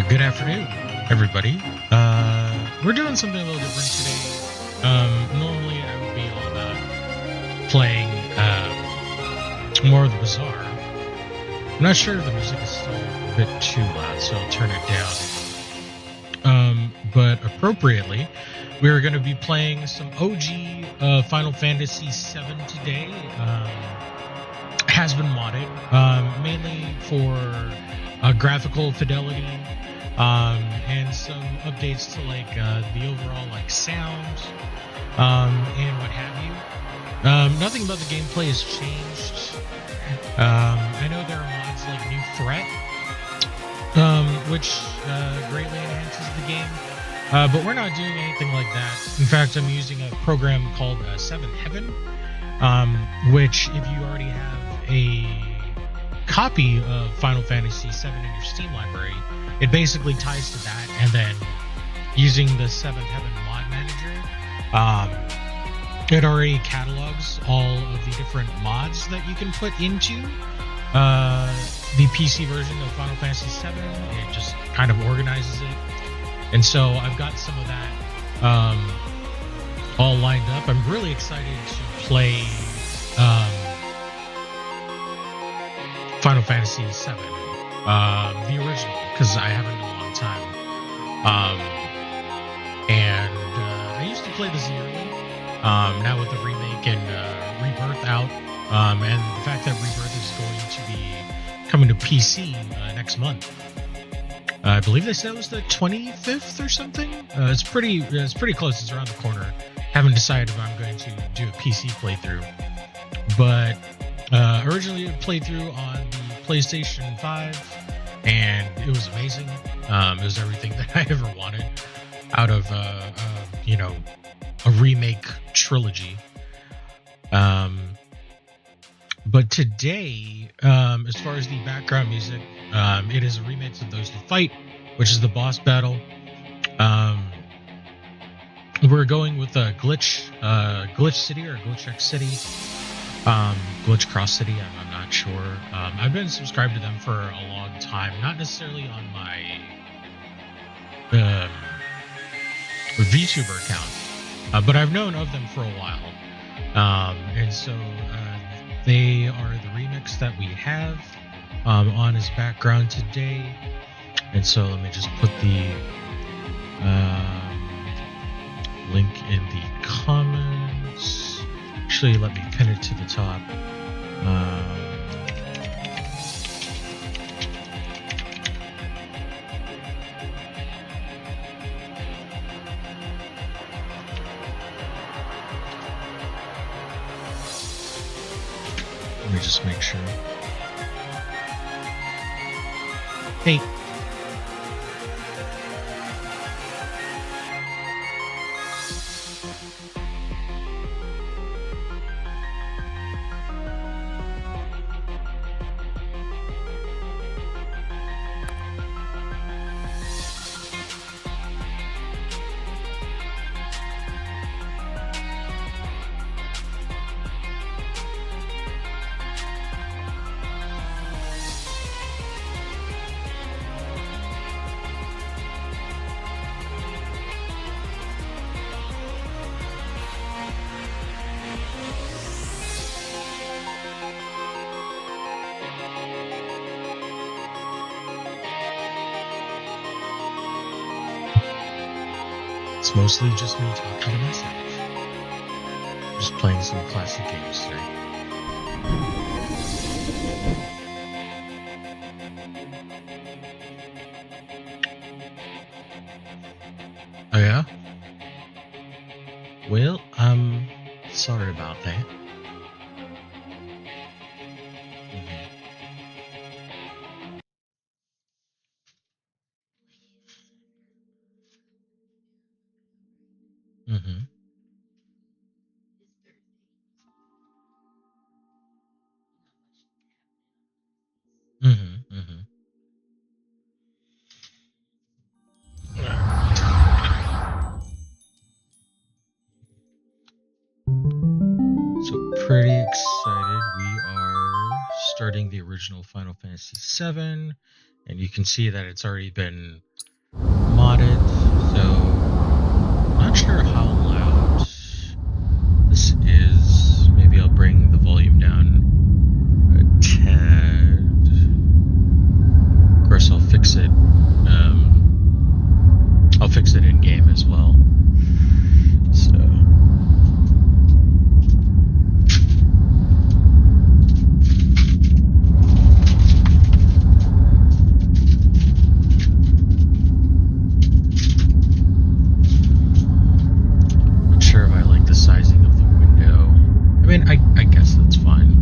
Good afternoon, everybody. We're doing something a little different today. Normally I would be all about playing more of the Bazaar. I'm not sure if the music is still a bit too loud, so I'll turn it down. But appropriately, we're going to be playing some OG Final Fantasy VII today. Has been modded, mainly for graphical fidelity, and some updates to like the overall like sound, and what have you. Nothing about the gameplay has changed. I know there are mods like New Threat, which greatly enhances the game, but we're not doing anything like that. In fact, I'm using a program called Seventh Heaven, which if you already have a copy of Final Fantasy VII in your Steam library, it basically ties to that, and then using the Seventh Heaven mod manager, it already catalogs all of the different mods that you can put into the PC version of Final Fantasy VII. It just kind of organizes it, and so I've got some of that all lined up. I'm really excited to play Final Fantasy VII, the original, because I haven't in a long time. And I used to play the Zero. Now with the remake and Rebirth out, and the fact that Rebirth is going to be coming to PC next month. I believe they said it was the 25th or something. It's pretty close. It's around the corner. Haven't decided if I'm going to do a PC playthrough, but originally I played through on the PlayStation 5, and it was amazing. It was everything that I ever wanted out of a remake trilogy. But today, as far as the background music, it is a remix of Those Who Fight, which is the boss battle. We're going with a Glitch City or Glitch X City, Glitch Cross City. I'm not sure. I've been subscribed to them for a long time, not necessarily on my VTuber account, but I've known of them for a while, and so they are the remix that we have on his background today. And so let me just put the link in the comments. Actually, let me pin it to the top. Let me just make sure. Hey. It's mostly just me talking to myself. Just playing some classic games today. Oh yeah? Well, I'm sorry about that. Mm-hmm. Mm-hmm. Mm-hmm. So pretty excited. We are starting the original Final Fantasy VII. and you can see that it's already been modded, so I'm not sure how loud this is. Maybe I'll bring the volume down a tad. Of course, I'll fix it. I'll fix it in game as well. So. Not sure if I like the sizing of the window. I mean, I guess that's fine.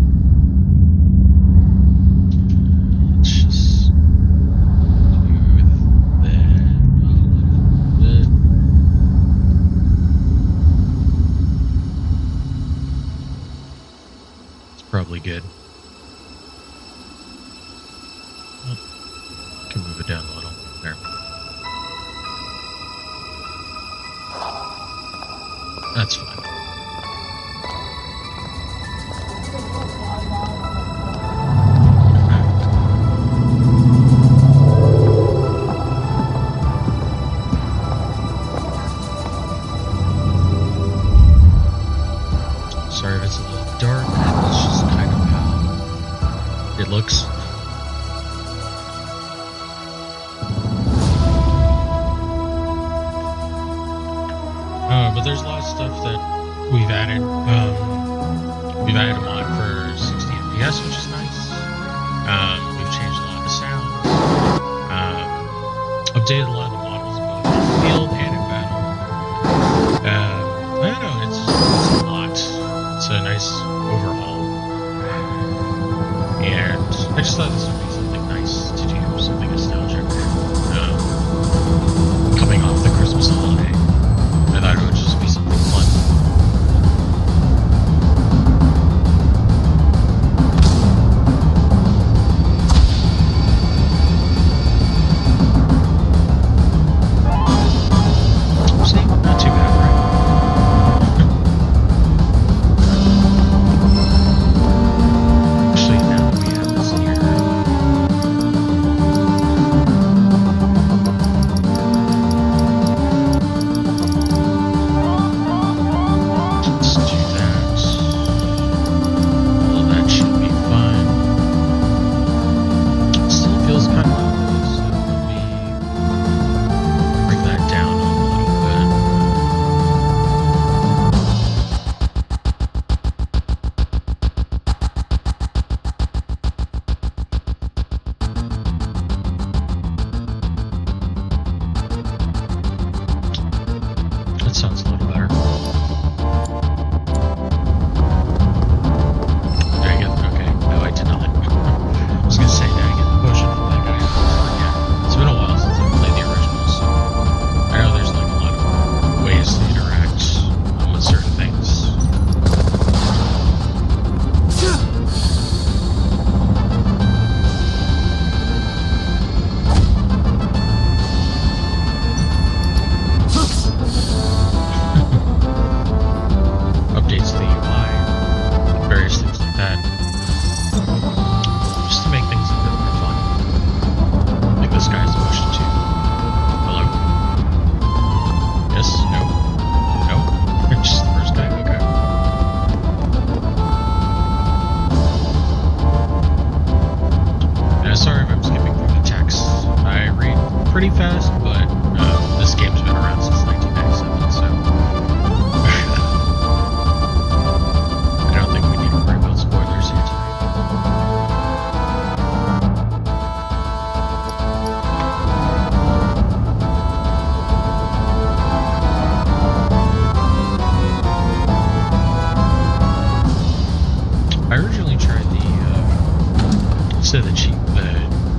Let's just do that a little bit. It's probably good. Can move it down a little. There. That's fine. Sorry if it's a little dark. It's just kind of how it looks. But there's a lot of stuff that we've added. We've added a mod for 60 FPS, which is nice. We've changed a lot of the sounds. Updated a lot of the models both in the field and in battle. I don't know, it's a lot. It's a nice overhaul. And I just thought this would be something nice to do, something nostalgic. Coming off the Christmas holiday. I thought it would just be something fun. See? Not too bad, right? Actually, now that we have this here. Let's do that. All of that should be fine. It still feels kind of low, so let me bring that down a little bit. That sounds a little better. Did I get okay? No, I did not. I was gonna say, did I get the potion from that guy? Yeah. It's been a while since I've played the original, so I know there's like a lot of ways to interact with certain things. Updates to the UI, various things like that, just to make things a bit more fun. Like this guy's motion too. Hello? Yes? No? No? Just the first guy? Okay. Sorry if I'm skipping through the text. I read pretty fast, but this game's been around since 1997, so I don't think we need to worry about spoilers here tonight. I originally tried the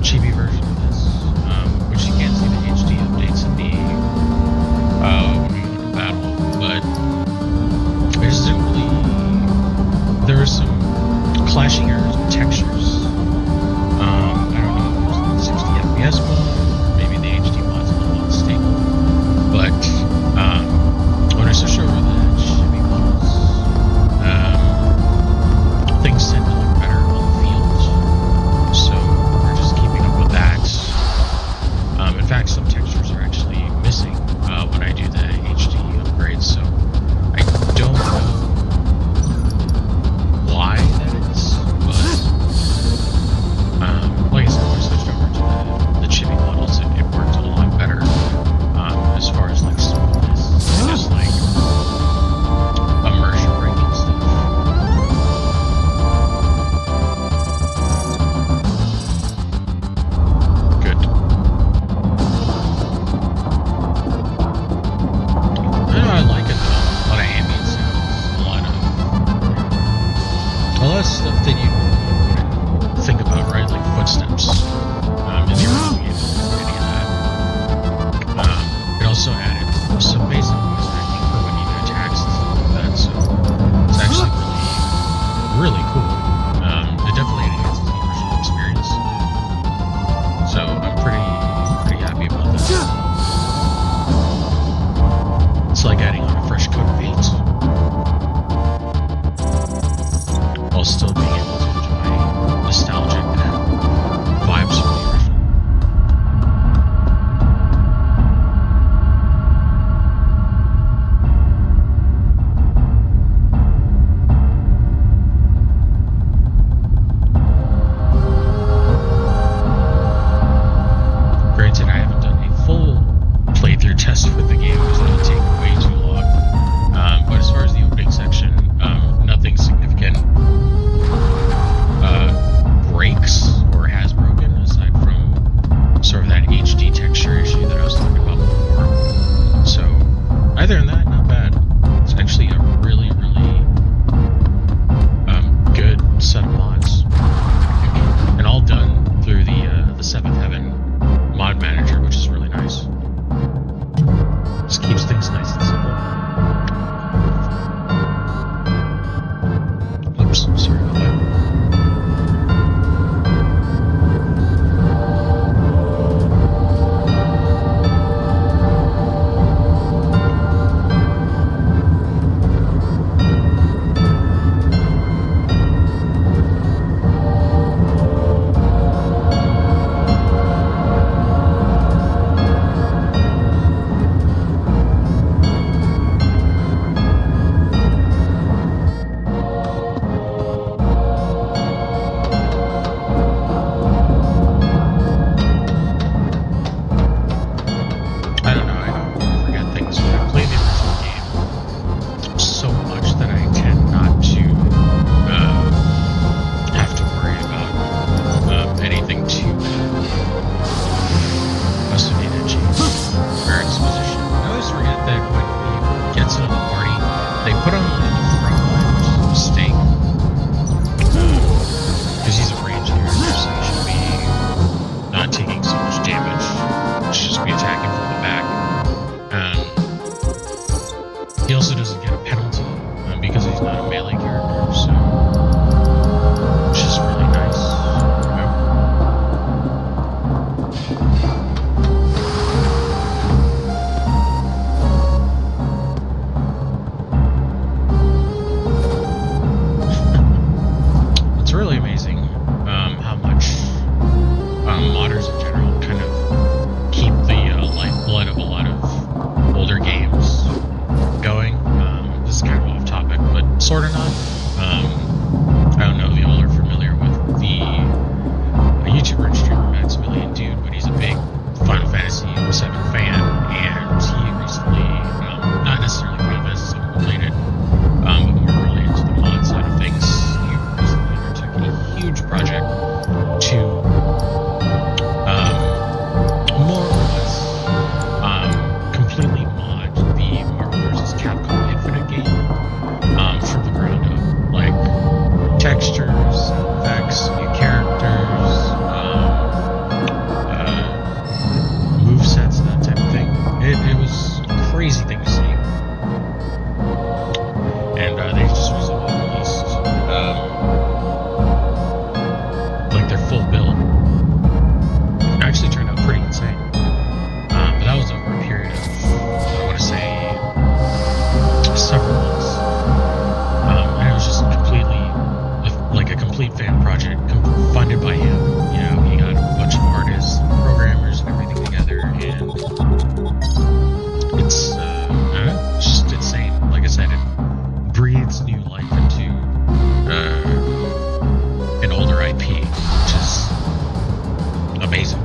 chibi version of this, which you can't see the HD updates in the when we go into battle, but I just didn't really. There were some clashing errors with textures. I don't know if it was the 60 FPS mod, or maybe the HD mod's a little unstable. But when I switched over to the chibi models, things tend to look better on the field. So we're just keeping up with that. to more or less completely mod the Marvel vs. Capcom Infinite game from the ground up. Like textures, sound effects, new characters, movesets, that type of thing. It was a crazy thing to see. And they just recently released like their full build. It actually turned out pretty insane. But that was over a period of, I want to say, several months. And it was just completely, like a complete fan project, funded by him. You know, he got a bunch of artists, programmers, and everything together, and it's just insane. Like I said, it breathes new life into an older IP, which is amazing.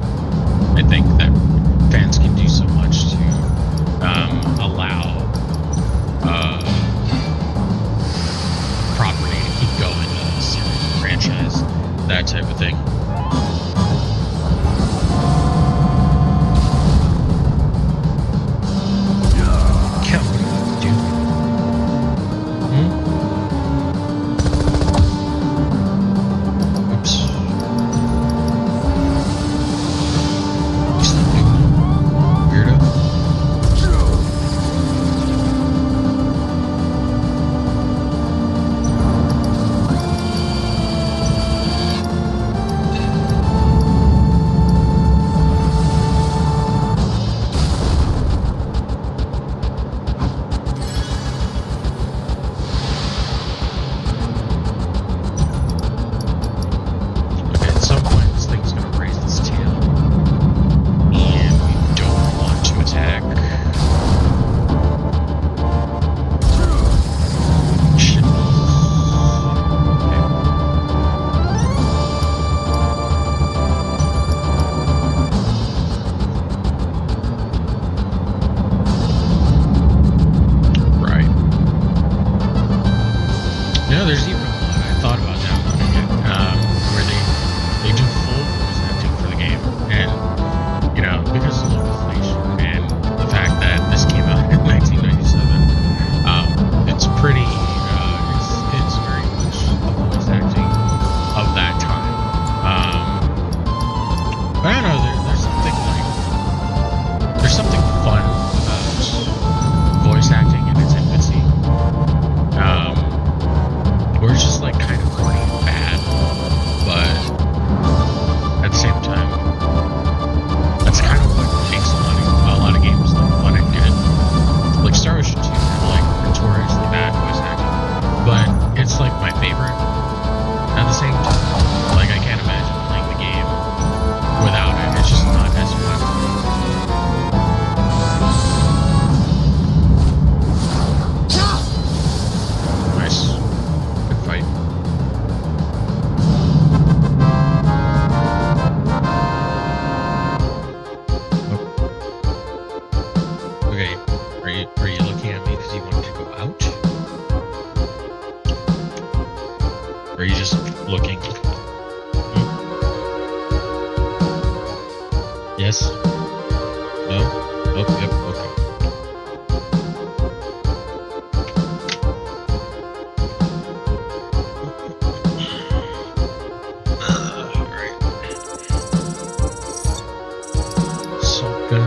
I think that fans can do so much to allow property to keep going, a series, franchise, that type of thing. Yeah, what do you do? Oops. What's that doing? Weirdo. Okay, at some point this thing's gonna raise its tail, and we don't want to attack. Shit. Right. Yeah, there's even one I thought about downloading it, where they do full voice acting for the game, and you know, because of localization and the fact that this came out in 1997, it's pretty, it's very much the voice acting of that time. But I don't know, there's something fun about voice acting in its infancy. Where it's just like kind of corny and bad, but at the same time, that's kind of what makes a lot of games like fun and good. Like Star Ocean 2 had like notoriously bad voice acting, but it's like my favorite at the same time. Like I can't imagine playing the game without it. It's just not as fun. Nice. Good fight. Oh. Okay, are you looking at me because you wanted to go out? Or are you just looking? Yes? No? Nope, yep, okay. Alright. Shotgun.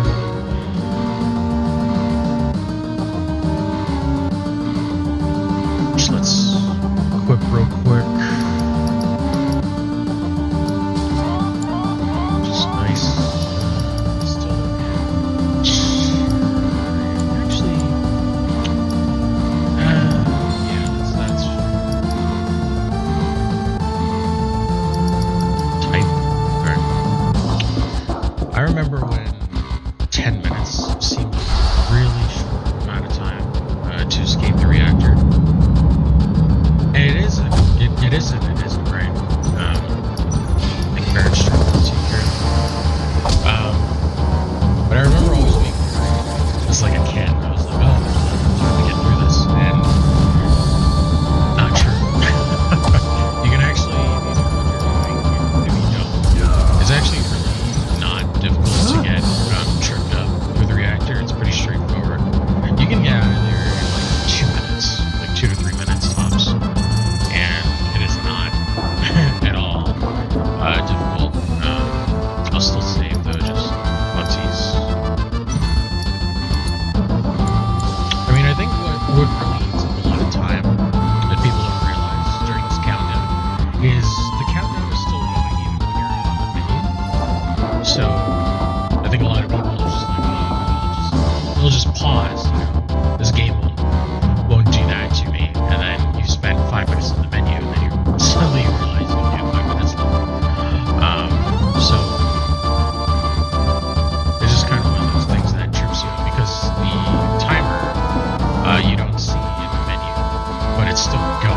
Just let's equip real quick. Just nice. Still. Actually. Yeah, that's type. Alright. I remember when 10 minutes seemed like a really short amount of time to escape the reactor. And it isn't. It isn't. It isn't, right? I think Barrett's trying to take care of it. But I remember always being just like a kid. I was like, oh, there's enough time to get through this. And not true. You can actually, if you know what you're doing, if you I'll still save though, just funsies. I mean, I think what really eats up a lot of time that people don't realize during this countdown is the countdown is still going even when you're on the menu. So I think a lot of people are just like, oh, they'll just pause. You know, this game won't do that to me, and then you spend 5 minutes in the menu, and then you suddenly realize you have 5 minutes left. So it's just kind of one of those things that trips you up because the timer you don't see in the menu, but it's still going.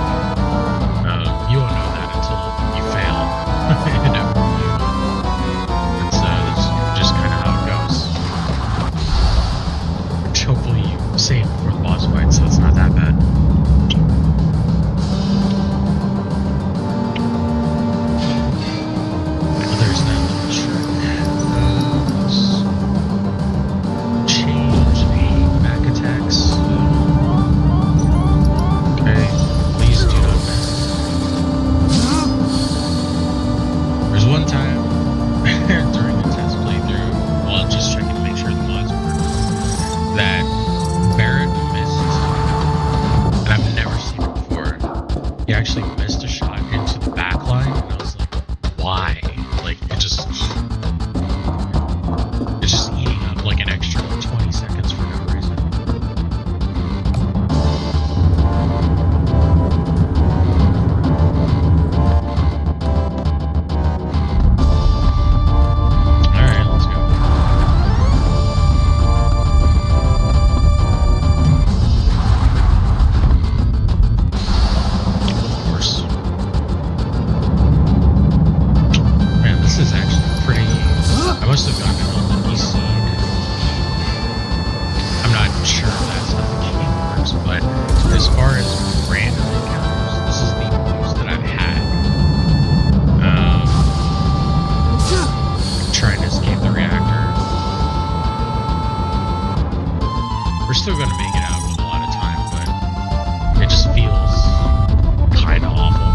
You won't know that until you fail. You know, that's just kind of how it goes. Which hopefully you save before the boss fight, so it's not that bad. There's that little trick. Let's change the back attacks. Okay, please do not miss. There's one time during the test playthrough, while just checking to make sure the mods work, that Barret missed, and I've never seen it before. He actually missed a shot into the back line, and I was like, why? Like, it's just eating up like an extra 20 seconds for no reason. Alright, let's go. Of course. Man, this is actually pretty... I must have gotten it on the PC. I'm not sure if that's how the game works, but as far as random encounters, this is the most that I've had. Trying to escape the reactor. We're still going to make it out with a lot of time, but it just feels kind of awful.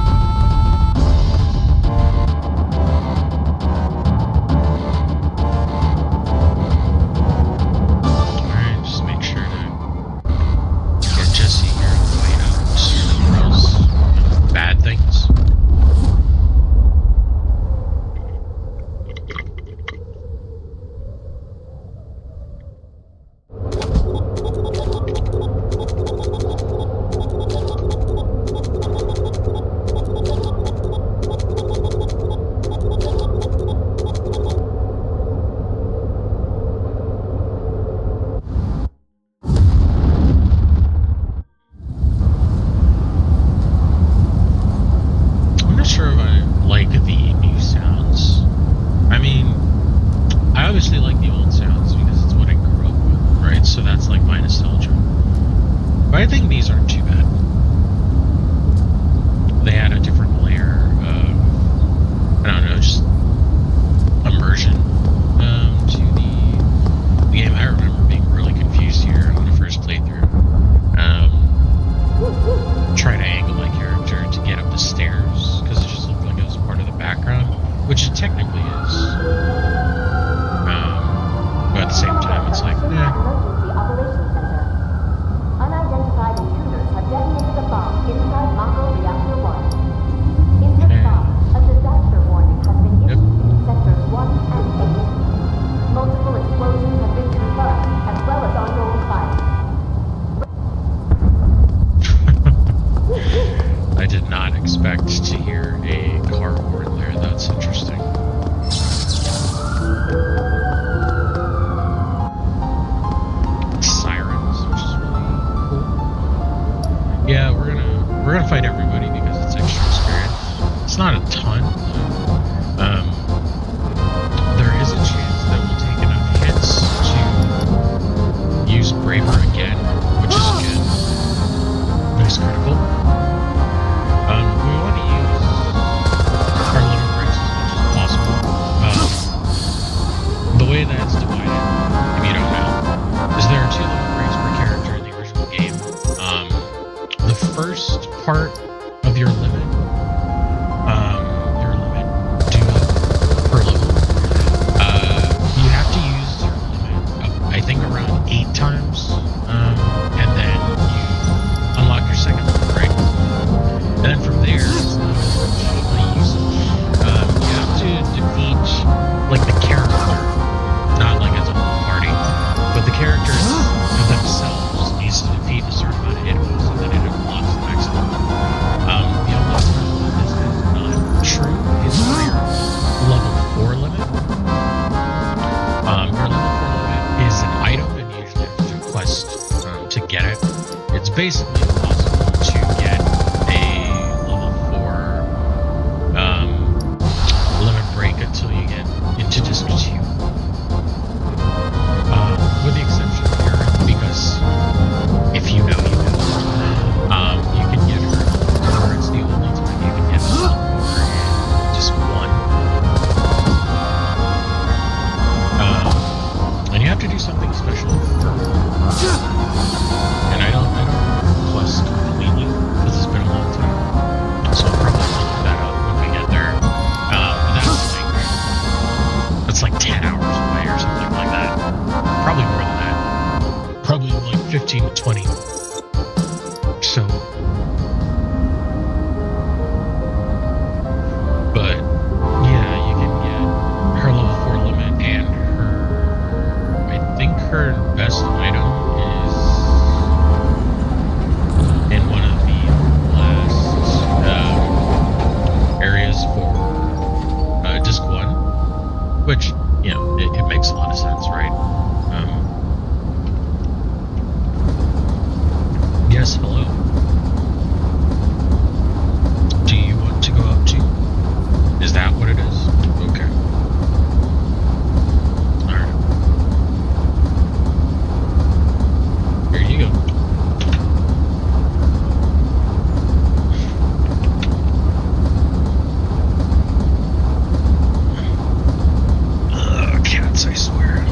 Alright, just make sure to get Jesse here and fight out those bad things. I'm not sure if I like the new sounds. I mean, I obviously like the old sounds because it's what I grew up with, right? So that's like my nostalgia. But I think these aren't too bad. They add a different layer of, I don't know, just immersion to the game. I remember being really confused here when I first played through. Trying to angle my character to get up the stairs because it just looked like it was part of the background, which it technically is. But at the same time, it's like, Emergency Operations Center. Unidentified intruders have detonated a bomb inside Mako Reactor 1. In this bomb, a disaster warning has been issued in sectors 1 and 8. Multiple explosions have been confirmed, as well as ongoing fire. I did not expect to hear a car horn there. That's interesting. like the character, not like as a whole party, but the characters themselves needs to defeat a certain amount of enemies, and then it unlocks the next level. The only time that this is not true is for your level 4 limit. Your level 4 limit is an item, and you usually have to do a quest to get it. It's basically impossible to get a level 4 limit break until you get into Disc 2. With the exception of Karen, because if you know, you know. You can get her, or it's the only time you can get her in Disc 1. And you have to do something special for her. And I don't remember the quest completely, because it's been a long time. So I'll probably look that up when we get there. But that's like 10 hours away or something like that. Probably more than that. Probably like 15 to 20. So, but yeah, you can get her level 4 limit, and I think her best item is in one of the last areas for Disc 1, which, you know, it makes a lot of sense, right? Yes, hello. Do you want to go up too? Is that what it is? Okay. Alright. Here you go. Cats, I swear.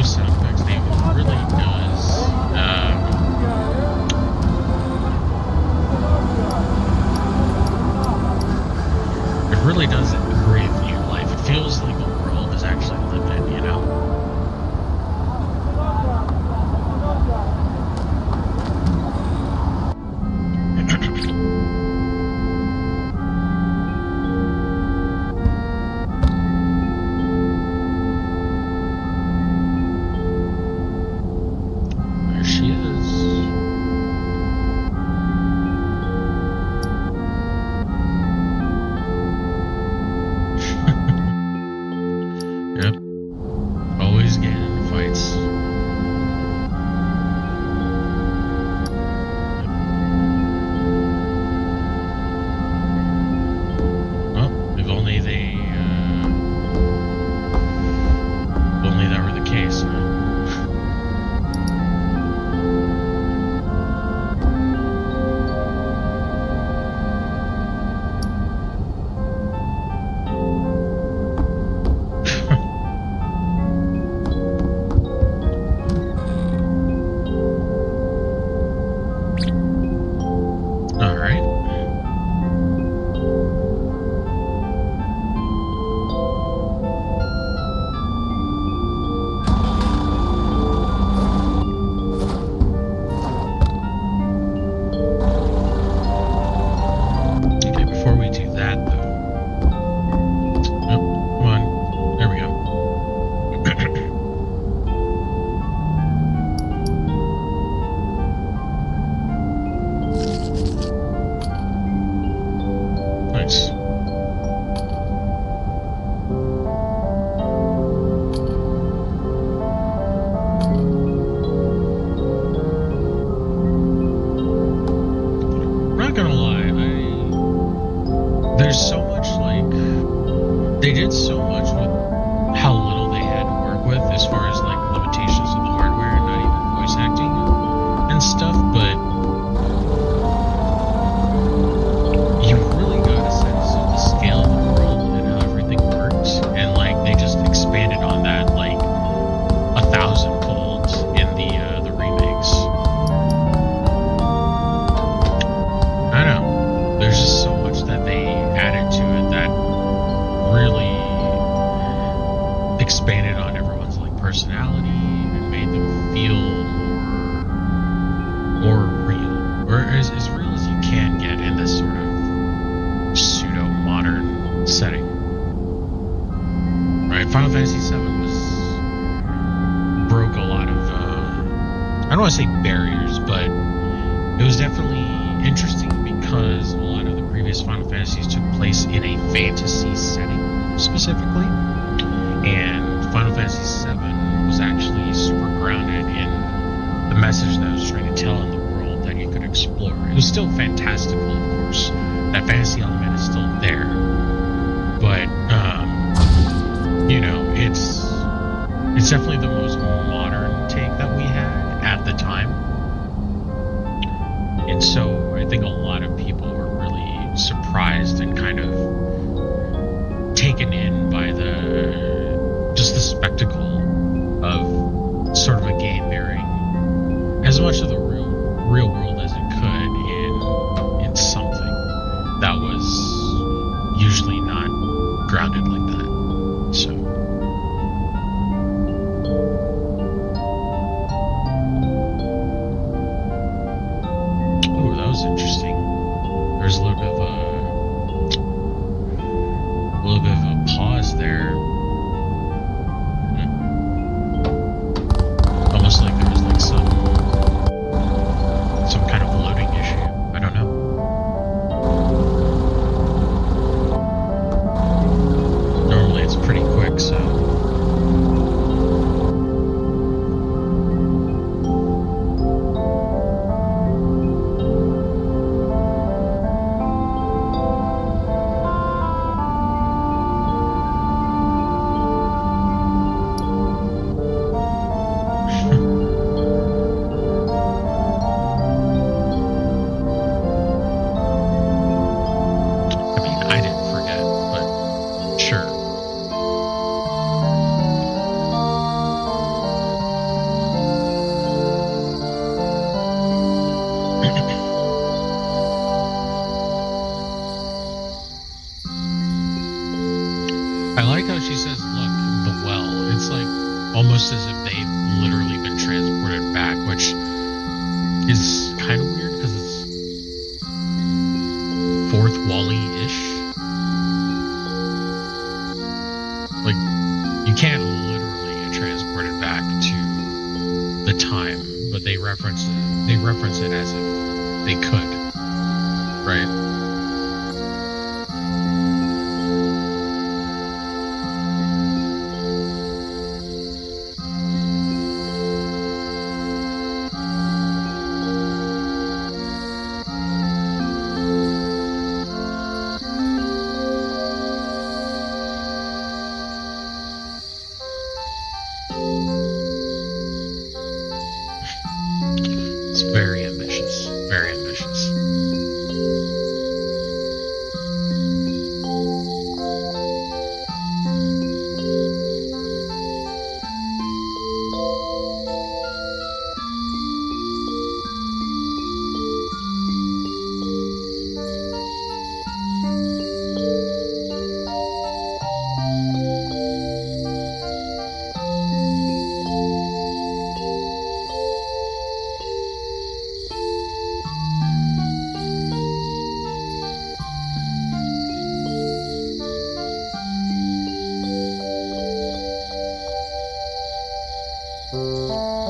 audio sound effects, Dave, it really does. It really does breathe new life. It feels like the world is actually lived in, you know? There she is. Yep. Always getting into fights. Well, if only that were the case, huh? All right. Okay, before we do that, though. Nope, come on. There we go. Nice. I'm not gonna lie, there's so much, like, they did so much with how little they had to work with as far as, like, limitations of the hardware and not even voice acting and stuff, but you really got a sense of the scale of the world and how everything works, and, like, they just expanded on that, like, 1,000-fold in the remakes. I know. There's just so much that they added to it that really expanded on everyone's, like, personality and made them feel more real, or as real as you can get in this sort of pseudo-modern setting. Right? Final Fantasy VII broke a lot of I don't want to say barriers, but it was definitely interesting because a lot of the previous Final Fantasies took place in a fantasy setting specifically, and Final Fantasy VII was actually super grounded in the message that it was trying to tell in the world that you could explore. It was still fantastical, of course. That fantasy element is still there, but you know, it's definitely the most modern take that we had at the time. And so I think a lot of people were really surprised and kind of taken in by just the spectacle of sort of a game mirroring as much of the real world as it could in something that was usually not grounded like that. So that was interesting. There's a little bit of a pause there almost as if they've literally been transported back, which is kind of weird because it's fourth Wall-E-ish. Like, you can't literally get transported back to the time, but they reference it as if they could, right? It's very ambitious, very ambitious.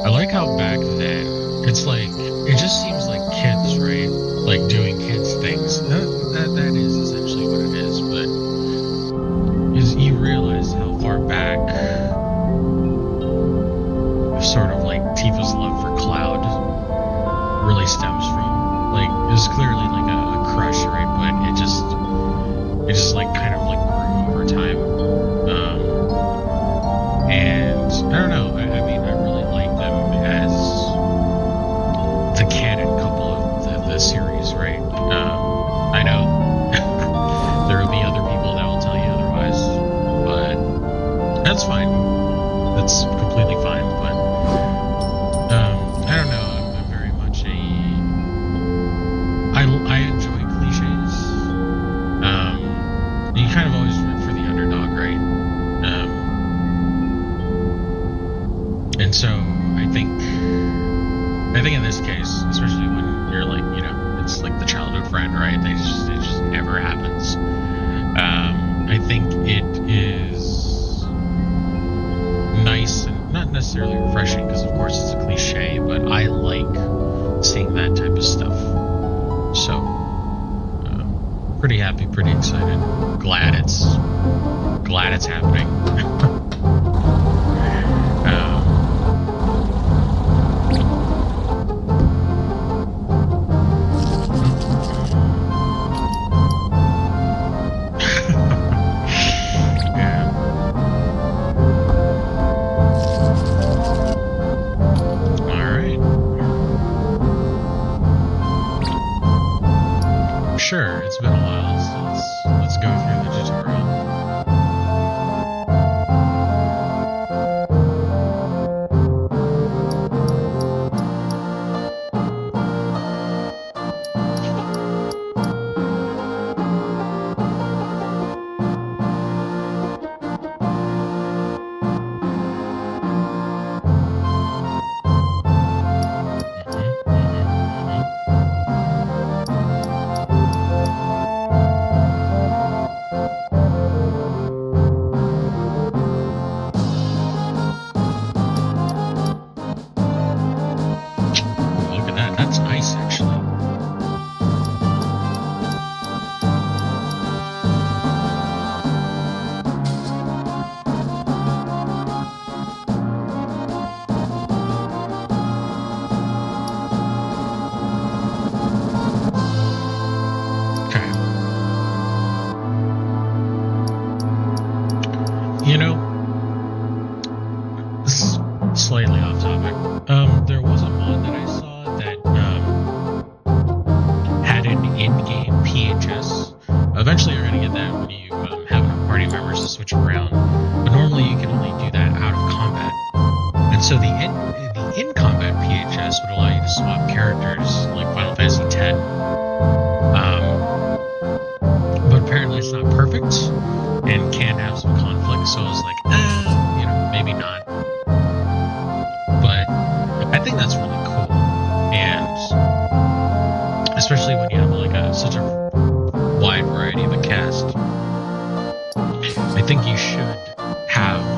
I like how back then, it's like, it just seems like kids, right? Like doing kids things. That is essentially what it is, but is you realize how far back sort of like Tifa's love for Cloud really stems from. Like, it was clearly like a crush, right? But it just like kind of like grew over time. And I don't know, I mean, I really like them as the canon couple of the series, right? I know there will be other people that will tell you otherwise, but that's fine. That's completely fine, but I don't know, I'm very much I enjoy cliches. You kind of always root for the underdog, right? And so I think in this case, especially when you're like, you know, it's like the childhood friend, right? It just never happens. I think it is nice and not necessarily refreshing because, of course, it's a cliche, but I like seeing that type of stuff. So, pretty happy, pretty excited. Glad it's happening. Sure, it's been a while, so let's go through the tutorial. Look at that, that's nice actually. You know, this is slightly off topic. There was a mod that I saw that had an in-game PHS. Eventually, you're gonna get that when you have enough party members to switch around. But normally, you can only do that out of combat. And so the in-combat PHS would allow you to swap characters like Final Fantasy X. But apparently, it's not perfect and can have some conflict. So I was like, you know, maybe not.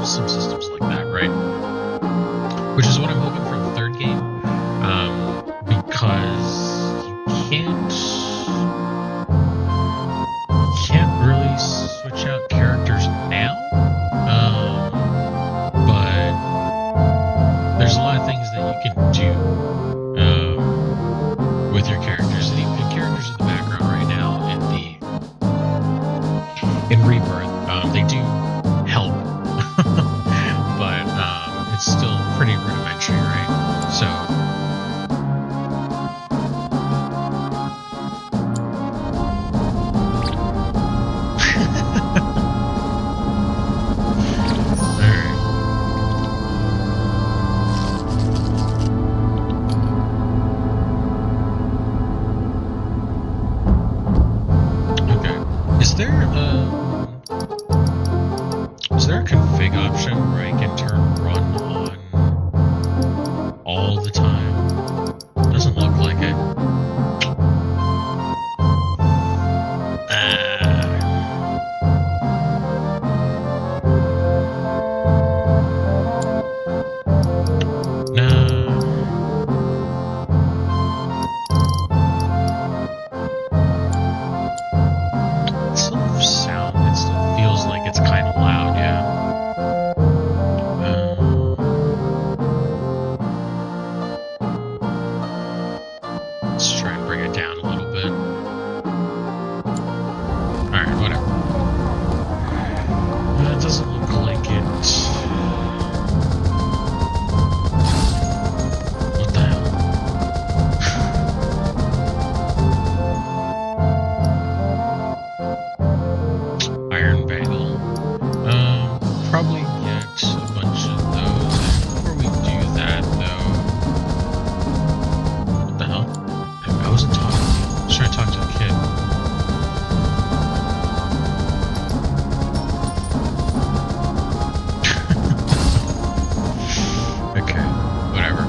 some systems like that, right? Which is what I'm hoping for the third game, because you can't really switch out characters now, but there's a lot of things that you can do with your characters, and even characters in the background right now in Rebirth, they do help, but it's still pretty rudimentary, right? So is there a config option where I can turn run on all the time? Doesn't look like it. It still feels like it's kind of loud, yeah. Let's try and bring it down a little bit. Alright, whatever. It doesn't look like it. What the hell? Iron Bagel. Probably get a bunch of those. Before we do that, though. What the hell? I wasn't talking to you. I was trying to talk to a kid. Okay, whatever.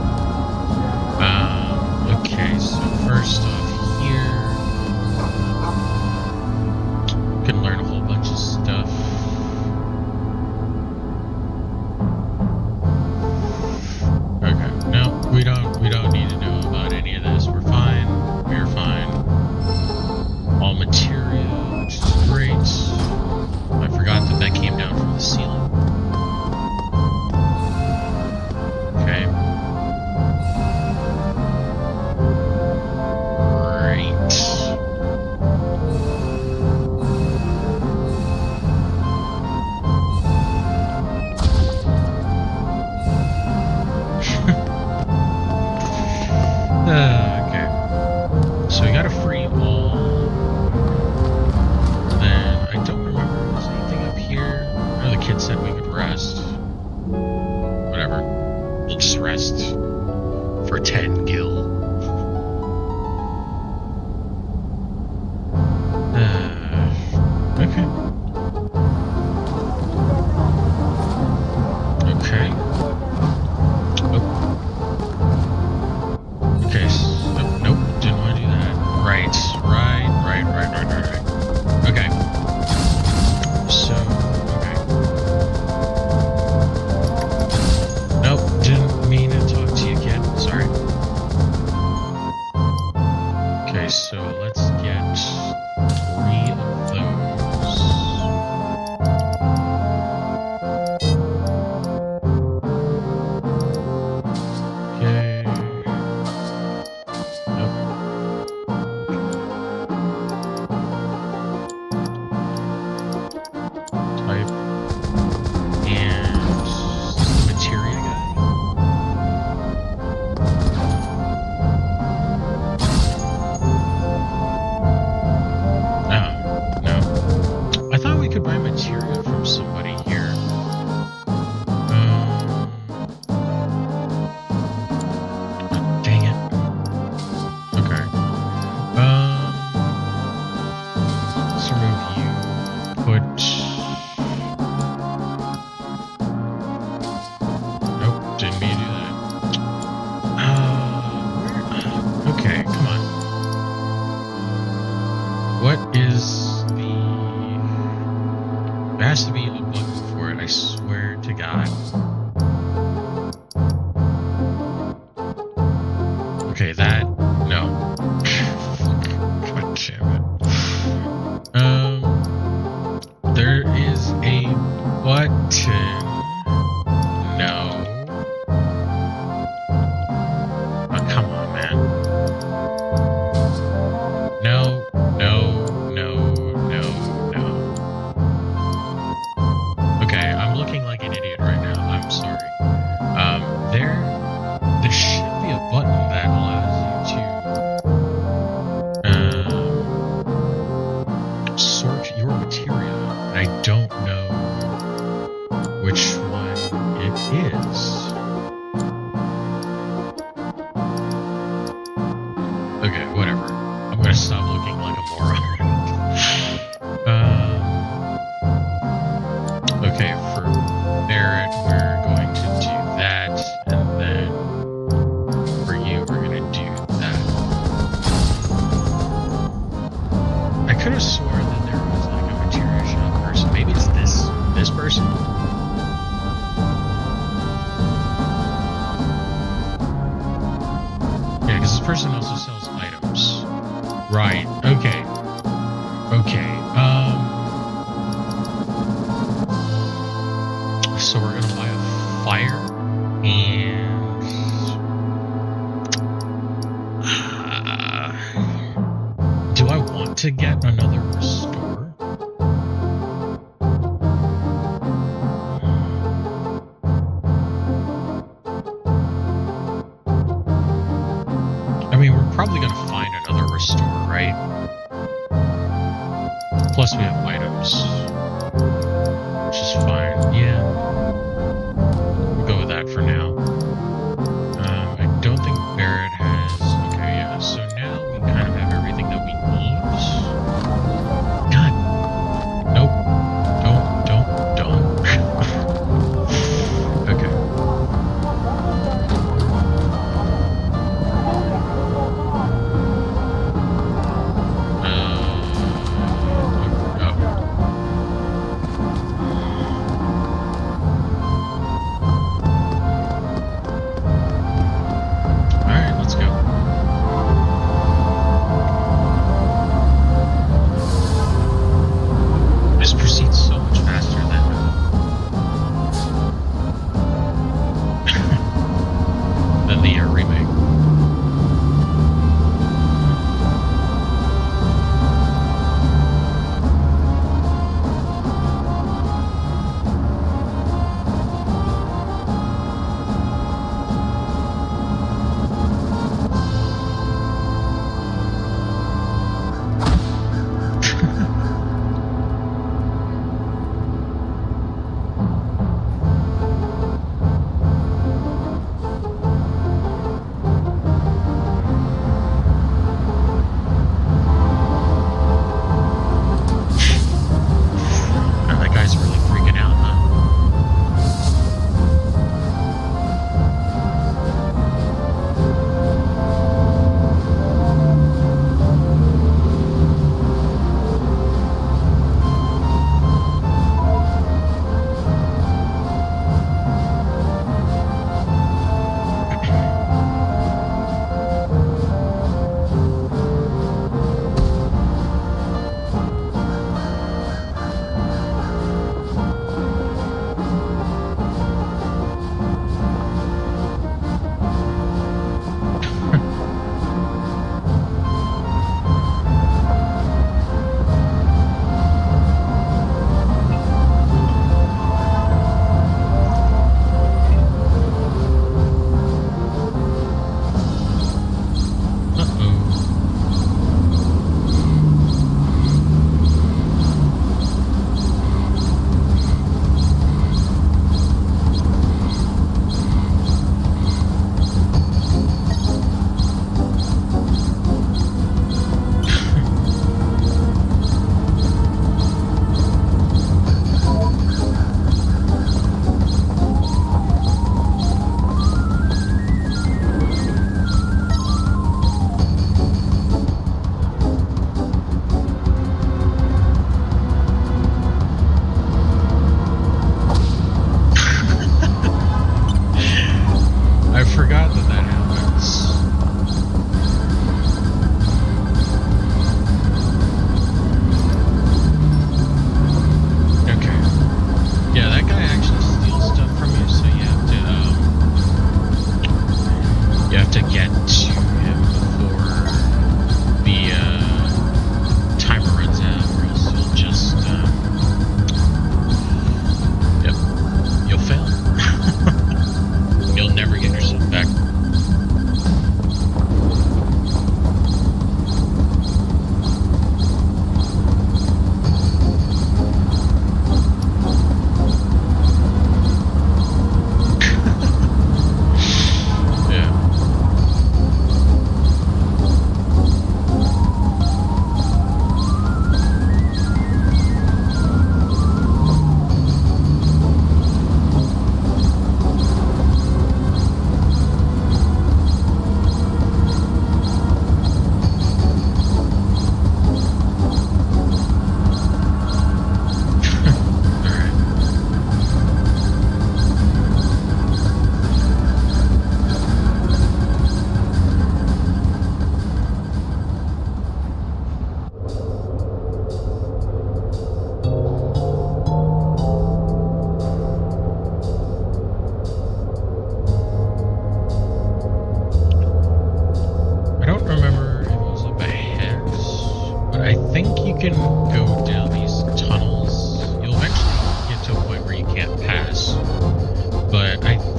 Okay, so first off here, can learn a whole bunch of stuff. god. Okay, that no. God damn it. There is a button. No. Oh, come on, man. No. Okay, I'm looking like an idiot right now. I'm sorry. There should be a button that allows you to sort your materia, and I don't know which one it is. Okay, whatever. I'm gonna stop looking like a moron. Okay, for Barrett, we're going to do that, and then for you, we're gonna do that. I could have sworn that there was like a materia shop person. Maybe it's this person. Yeah, because this person also sells items. Right. Okay. So we're gonna buy a fire and do I want to get another restore? I mean, we're probably gonna find another restore, right? Plus we have items, which is fine. Yeah. We'll go with that for now. I don't think Barrett has... Okay, yeah, so now we kind of have everything that we need. God! Nope. Don't. Okay.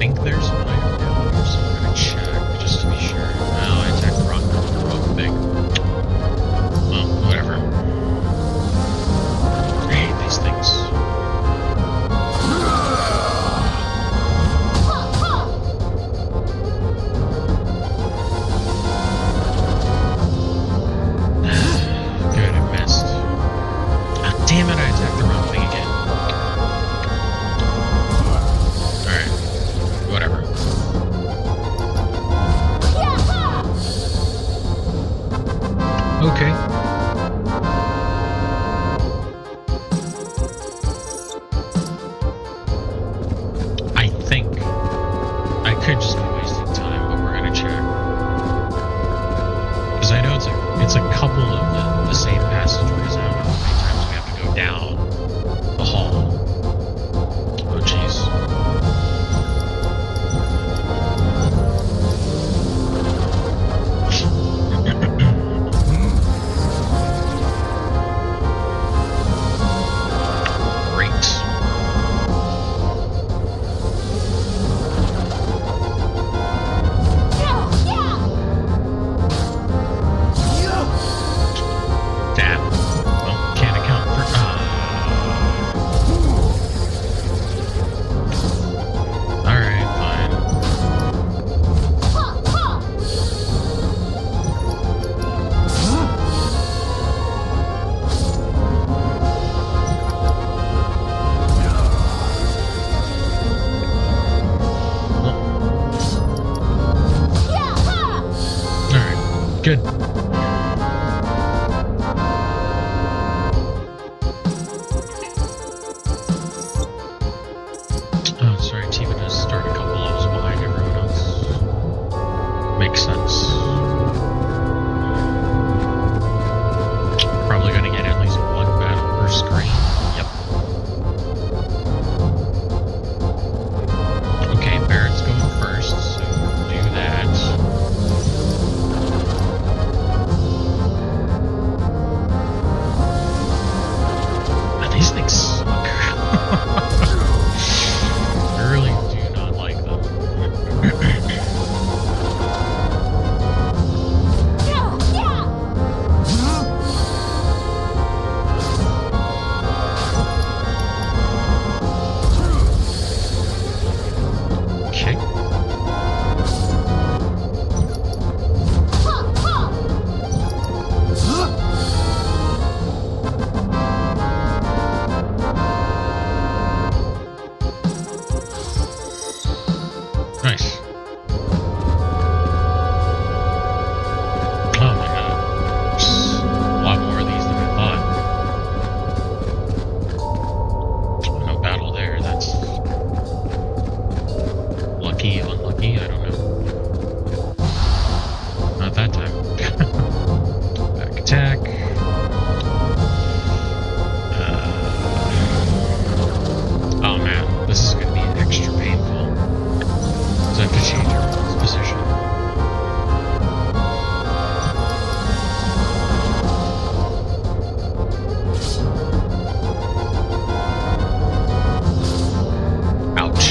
think there's an item down here, so we're gonna check just to be sure. No, I attacked the wrong thing. Well, whatever. I hate these things. Good, I missed. Ah, damn it, I attacked the wrong thing again. Alright, whatever. Okay. I think I could just be wasting time, but we're gonna check. Because I know it's a couple of the same passageways. I don't know how many times we have to go down the hall. Oh jeez. Great. Damn. Well, can't account for. Alright, fine. Alright, good. Oh, sorry, Tiva does start a couple levels behind everyone else. Makes sense. Probably gonna get at least one battle per screen. Yep. Okay, Barrett's going first, so do that. Ah, these things suck. I really do not like them. Okay. Nice. Oh my god. There's a lot more of these than I thought. No battle there, that's lucky, unlucky, I don't know. Not that time. Back attack. Oh man, this is gonna be extra painful. So I have to change everyone's position. Ouch.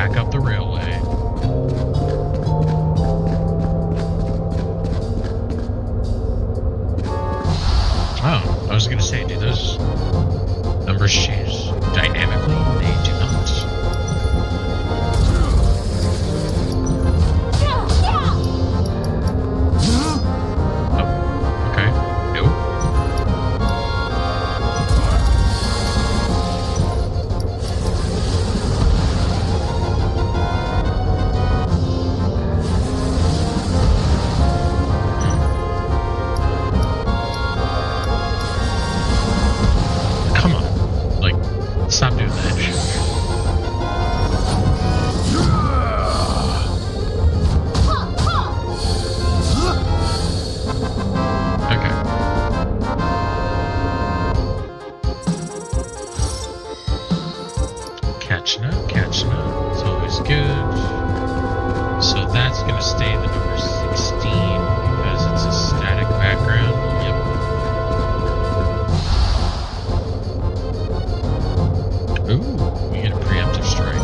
back up the railway. Oh, I was gonna say, do those numbers change dynamically? They do not. Oh, okay. Nope. Come on. Like, stop doing that. Okay. Catching up, catching up. It's always good. So that's gonna stay the number 16 because it's a static background. Yep. Ooh, we get a preemptive strike.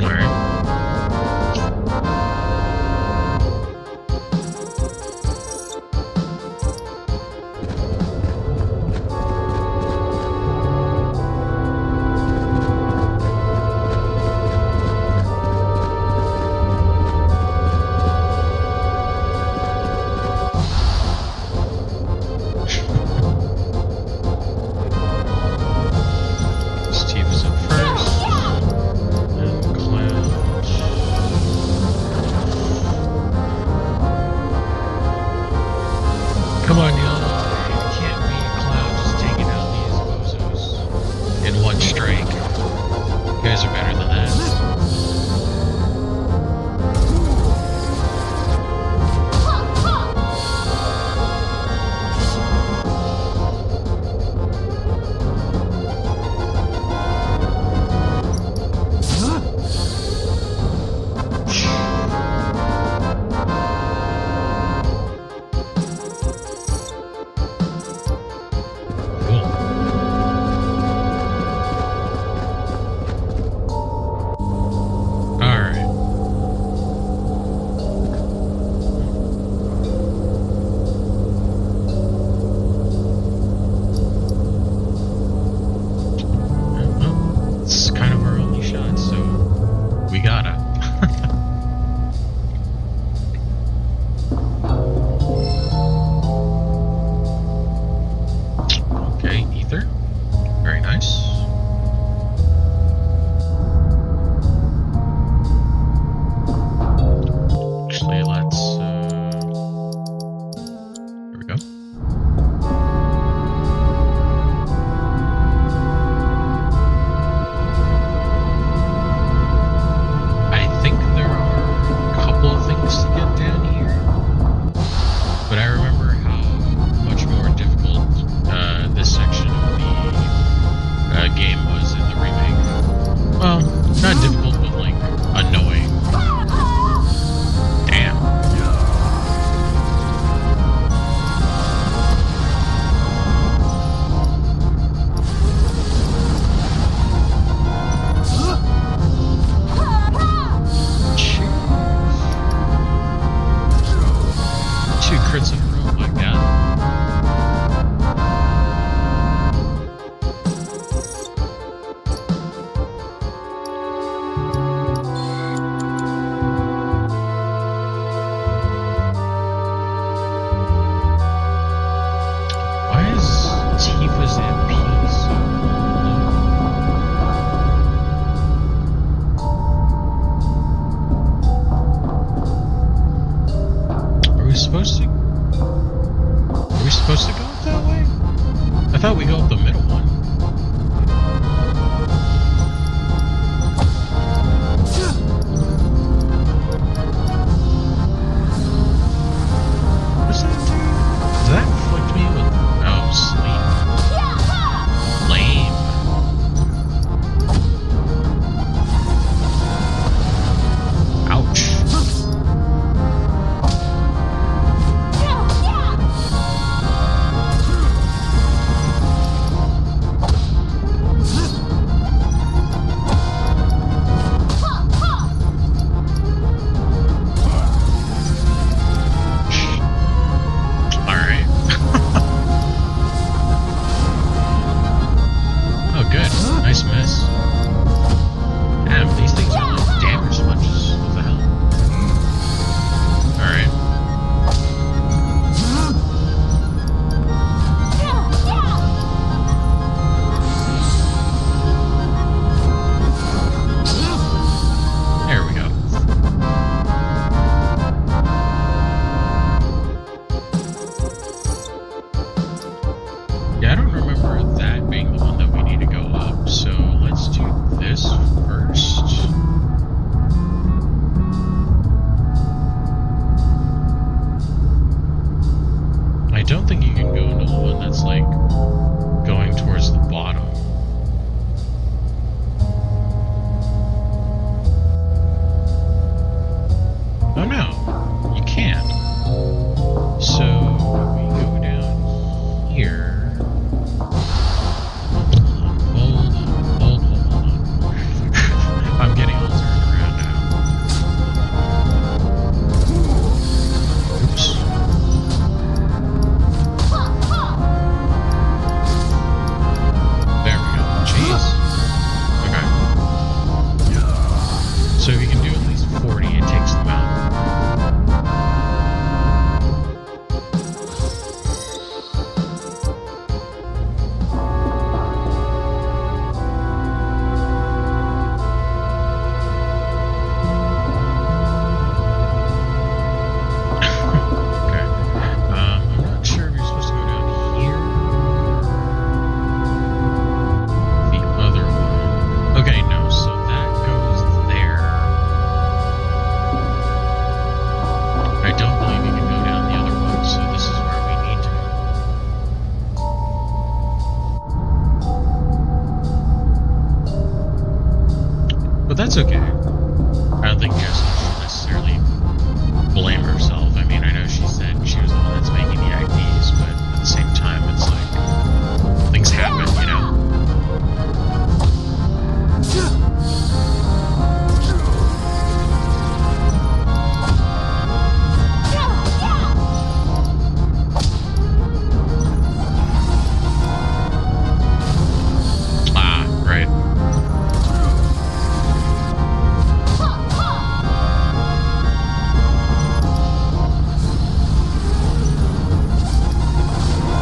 Alright. But that's okay. I don't think Jessica should necessarily blame herself. I mean, I know she said she was the one that's making the IDs, but at the same time, it's like things happen, you know? Ah, right.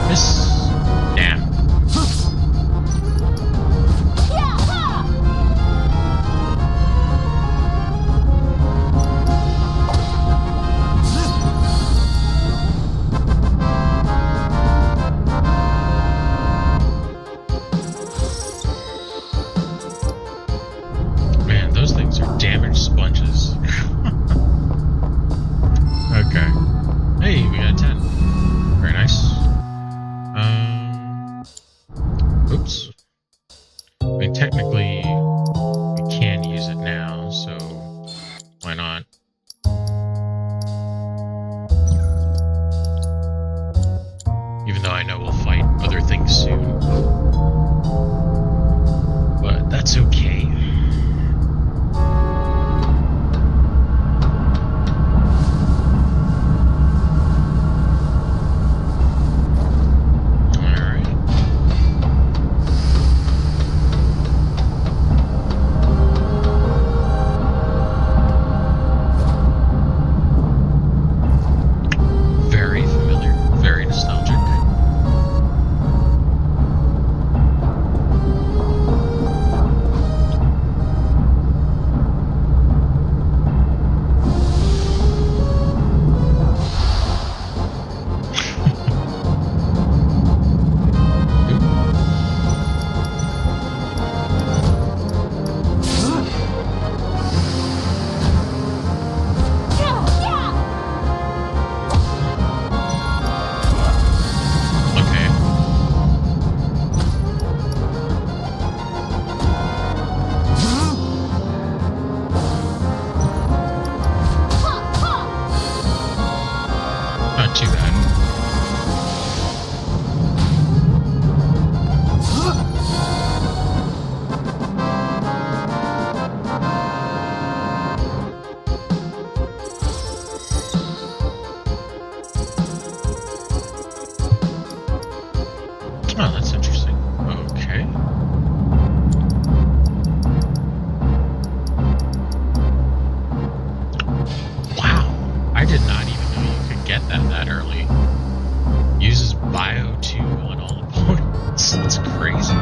Miss. Damn. Man, those things are damaged sponges. Okay. Hey, we got a 10. Very nice. Oops. I mean, technically, we can use it now, so why not? Even though I know we'll fight other things soon. But that's okay. Very familiar, very nostalgic. Okay. Not too bad. Oh, that's interesting. Okay. Wow. I did not even know you could get that early. Uses Bio 2 on all opponents. That's crazy.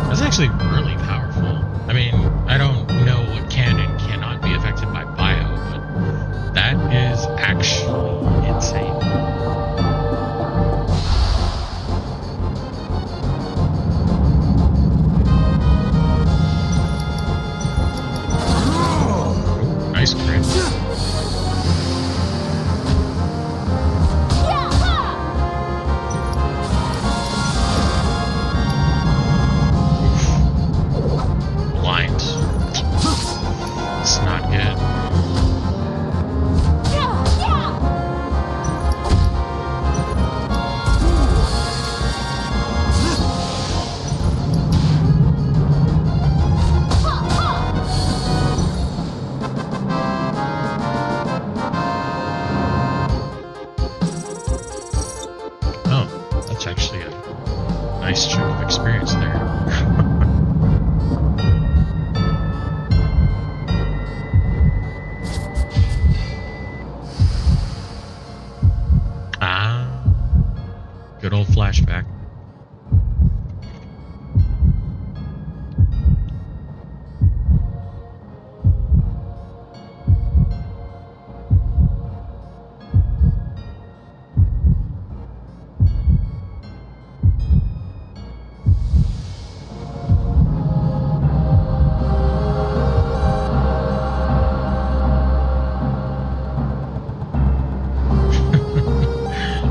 That's actually really powerful. I mean, I don't know what can and cannot be affected by Bio, but that is actually insane. Nice crit. Blind. It's not good. Oh, that's actually a nice chunk of experience there. Ah, good old flashback.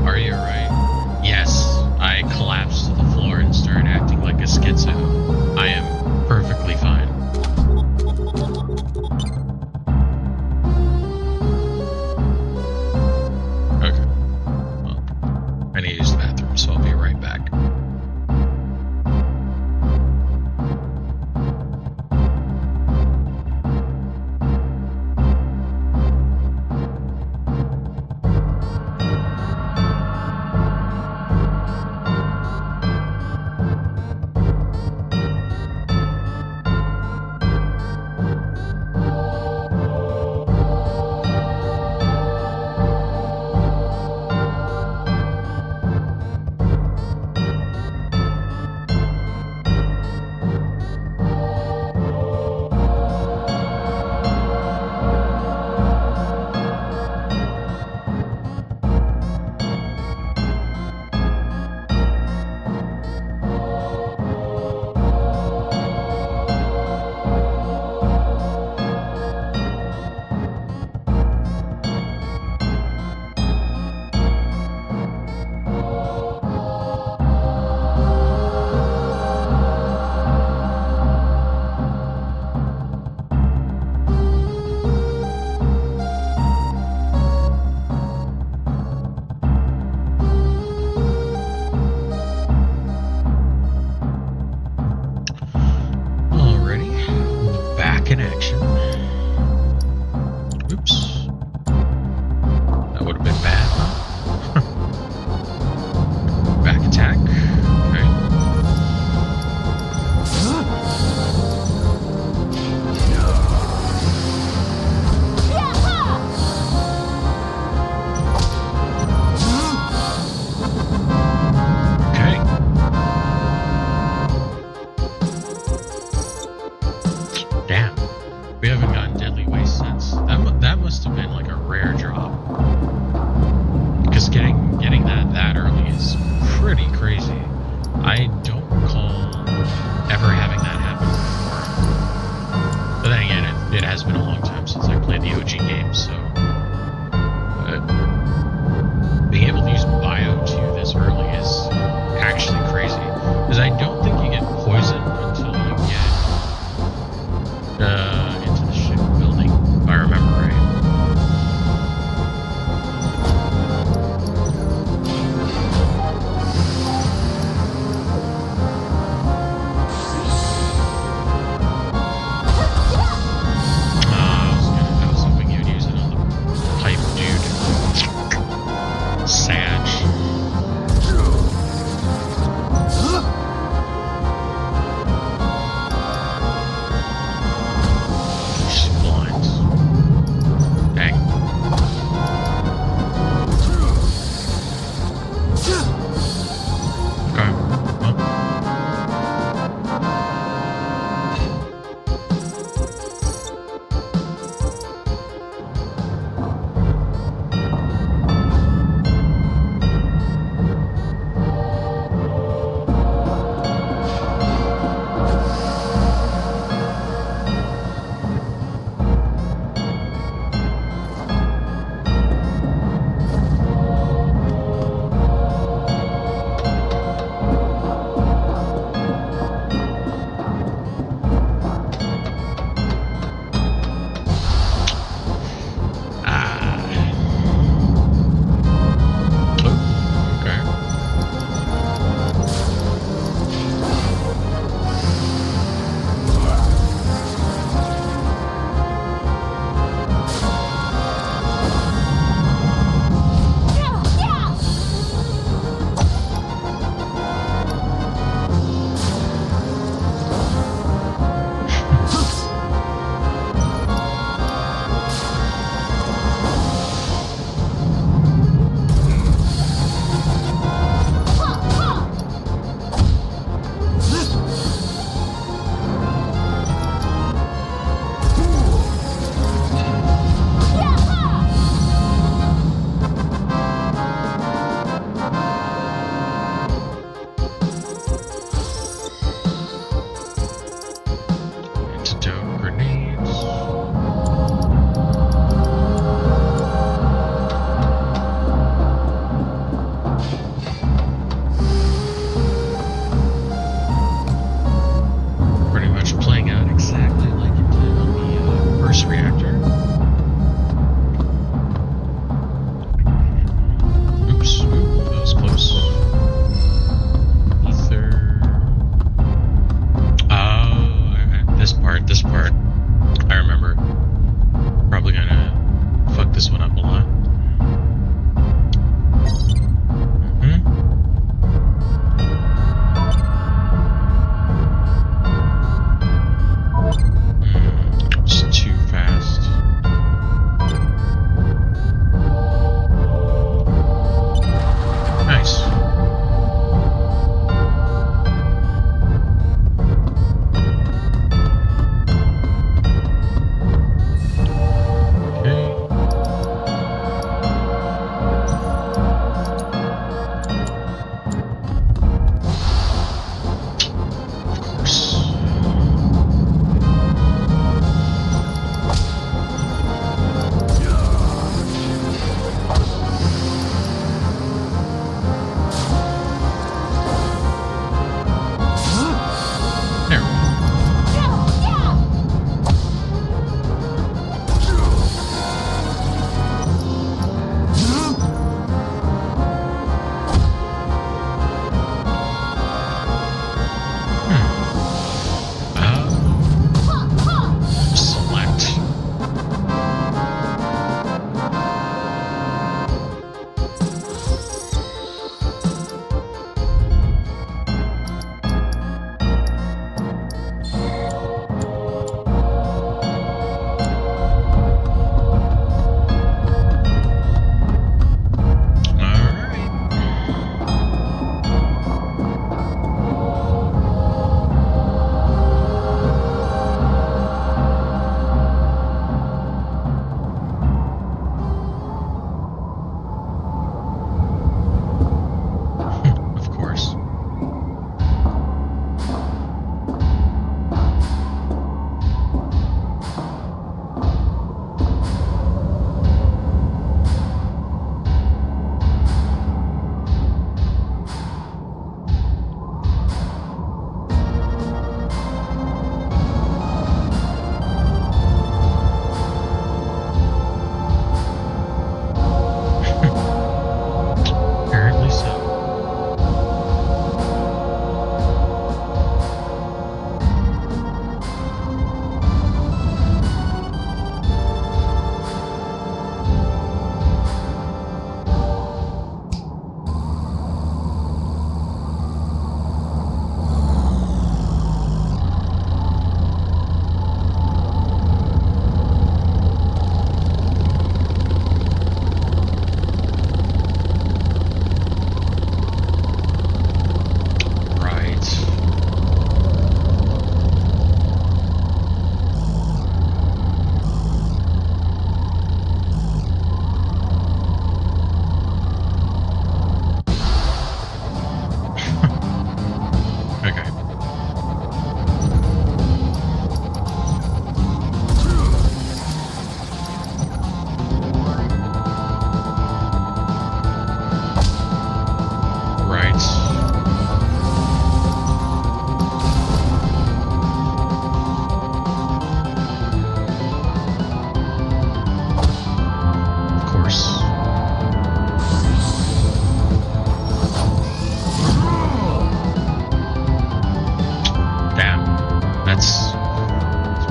Are you right? Yes, I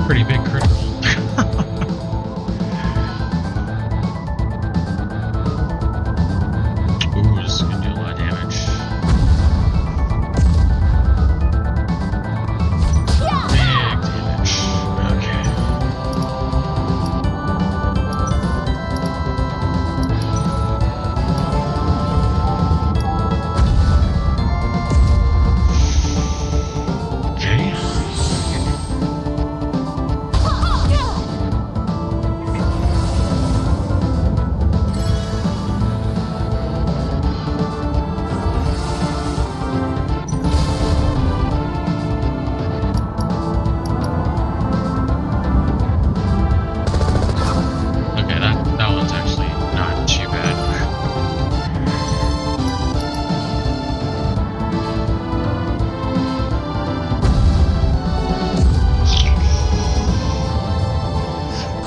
Pretty big critical. Ooh, this is gonna do a lot of damage. Big damage. Okay. Okay. Okay, that one's actually not too bad.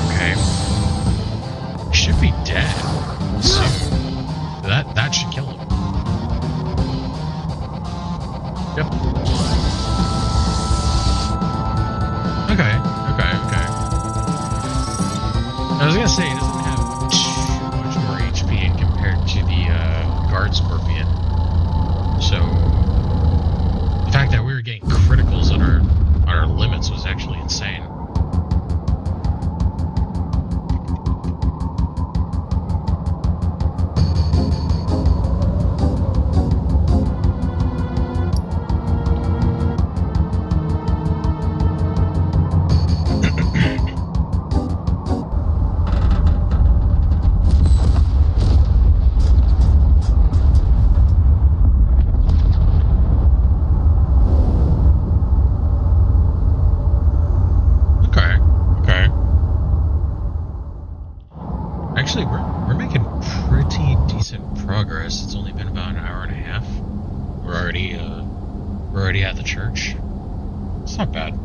Okay. Should be dead soon. That should kill him. Yep. Okay. I was gonna say it doesn't have too much more HP compared to the guard scorpion. So the fact that we were getting criticals on our limits was actually insane. Okay. Actually, we're making pretty decent progress. It's only been about an hour and a half. We're already at the church. It's not bad.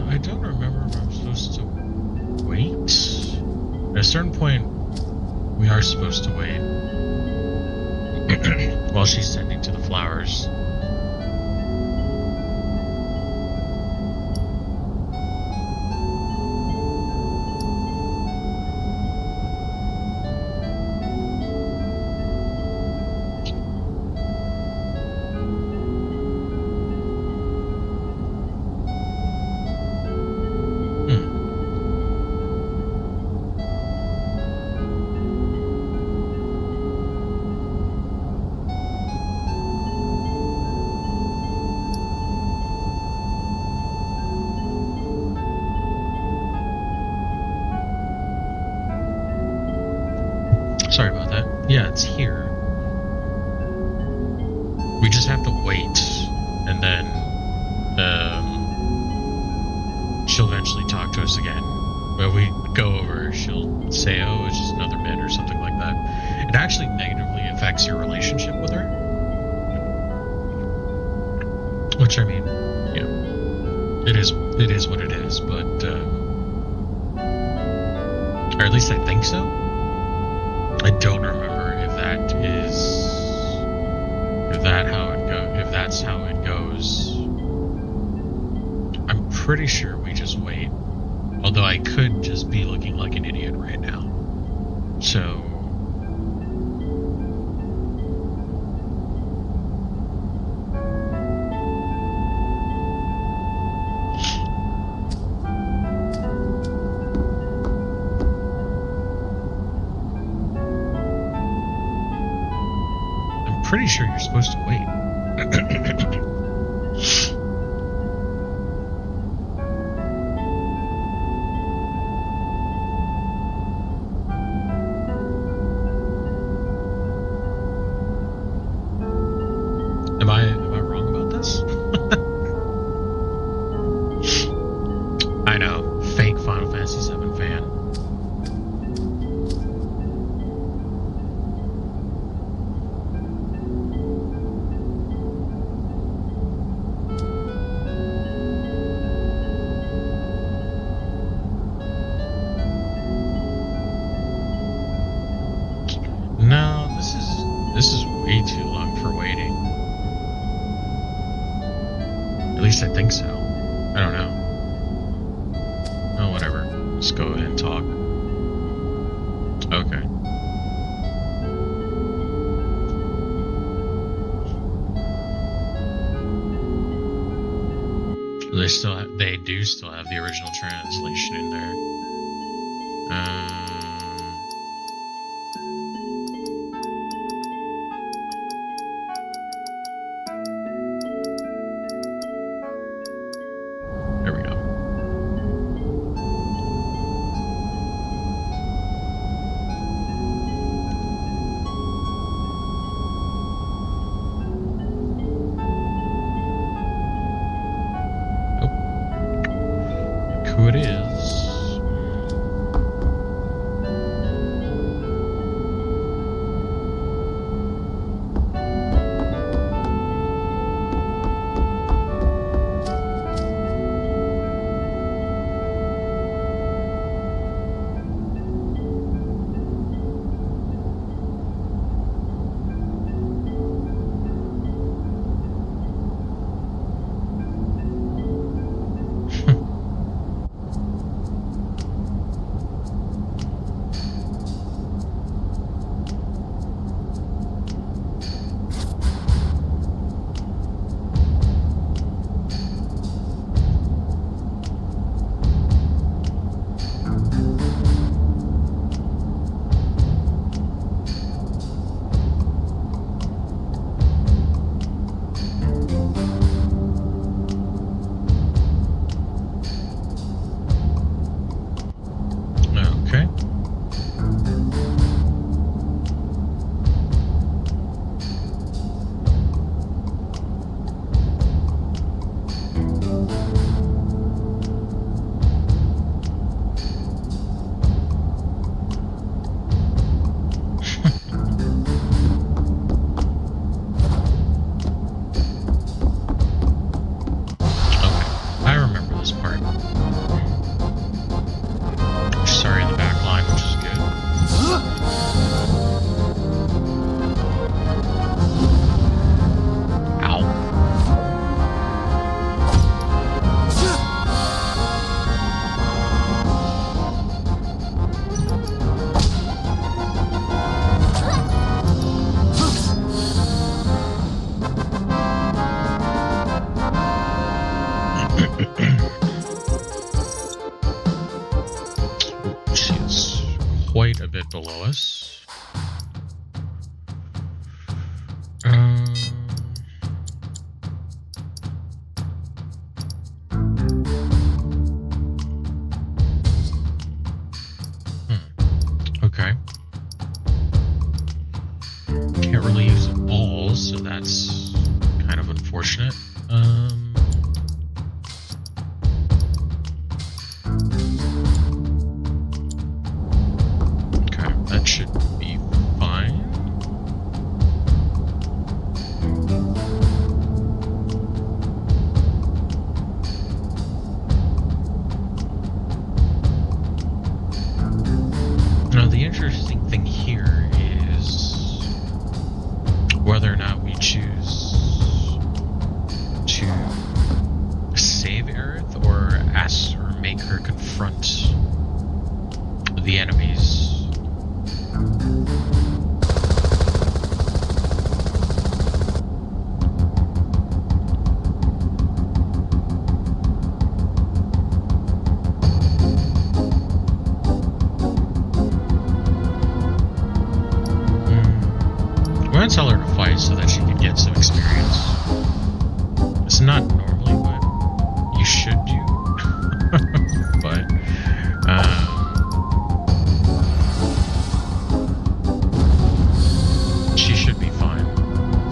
I don't remember if I'm supposed to wait. At a certain point, we are supposed to wait while she's tending to the flowers. Sorry about that. Yeah, it's here. We just have to wait, and then she'll eventually talk to us again. When we go over, she'll say, "Oh, it's just another min," or something like that. It actually negatively affects your relationship with her. Which, I mean, yeah, it is what it is. But, or at least I think so. I don't remember if that's how it goes. I'm pretty sure we just wait. Although I could just be looking like an idiot right now. So pretty sure you're supposed to wait. Am I wrong about this? I know, fake Final Fantasy VII fan. No, this is way too long for waiting. At least I think so. I don't know. Oh, whatever. Let's go ahead and talk. Okay. They do still have the original translation in there. There we go. Look who it is. Okay. I remember this part. Sorry in the back line, which is good. Ow. She's quite a bit below us. Okay. Can't really use all, so that's kind of unfortunate. Okay, that should be fine. Now, the interesting thing here is whether or not we choose to save Aerith or ask or make her confront the enemies. Well, gonna tell her to fight so that she can get some experience. It's not normally what you should do, but she should be fine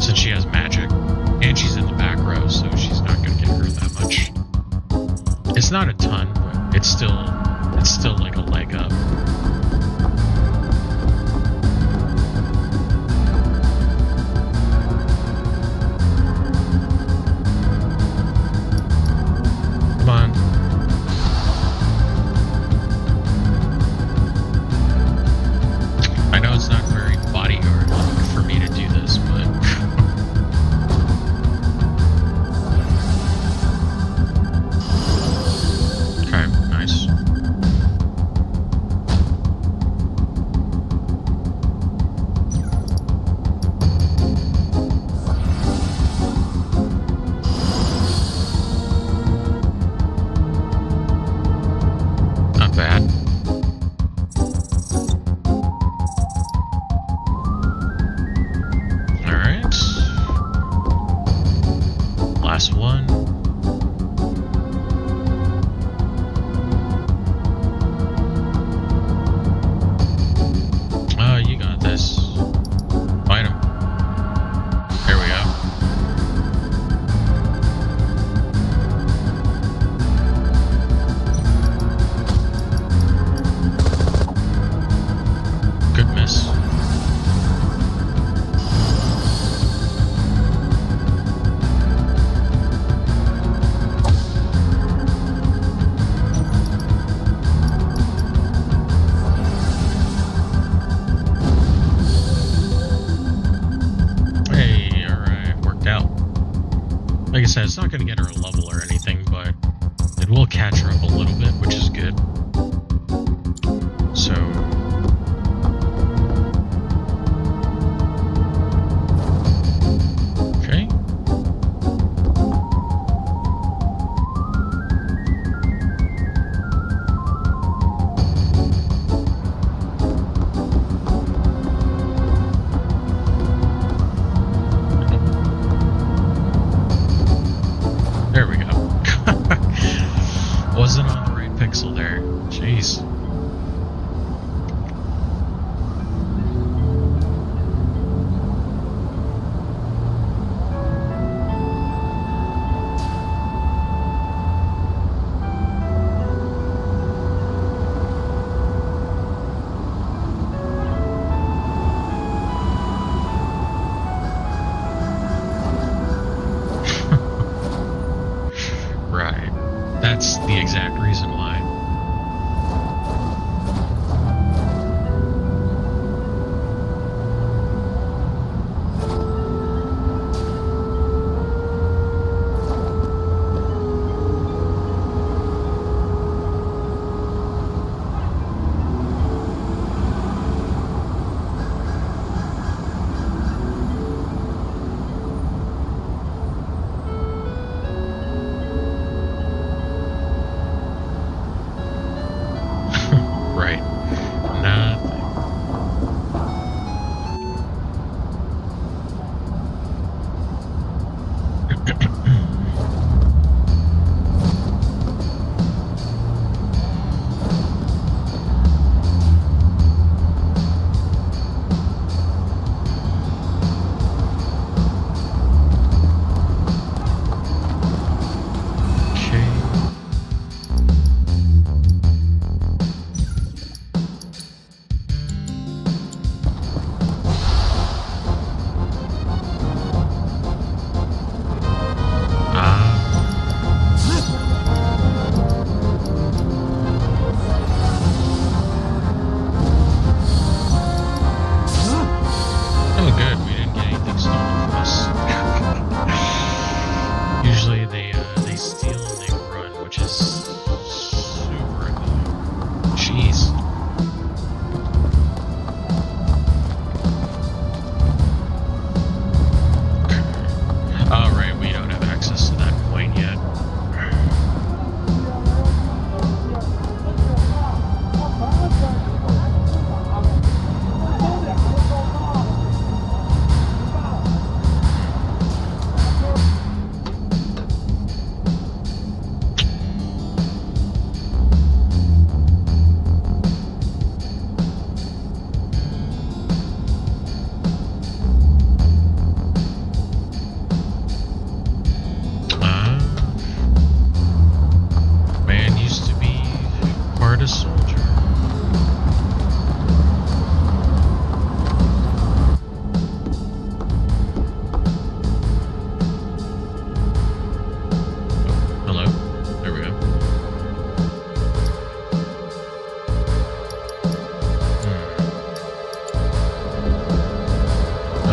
since she has magic and she's in the back row, so she's not gonna get hurt that much. It's not a ton, but it's still like a leg up. Come on. I know it's not very bodyguard-like for me to do this, but okay, nice. Not bad. Alright. Last one. Oh, you got this. Fight him. There we go. Good miss. Hey, alright, worked out. Like I said, it's not going to get her a level or anything, but it will catch her up a little bit, which is good. So, okay. There we go. Wasn't on the right pixel there.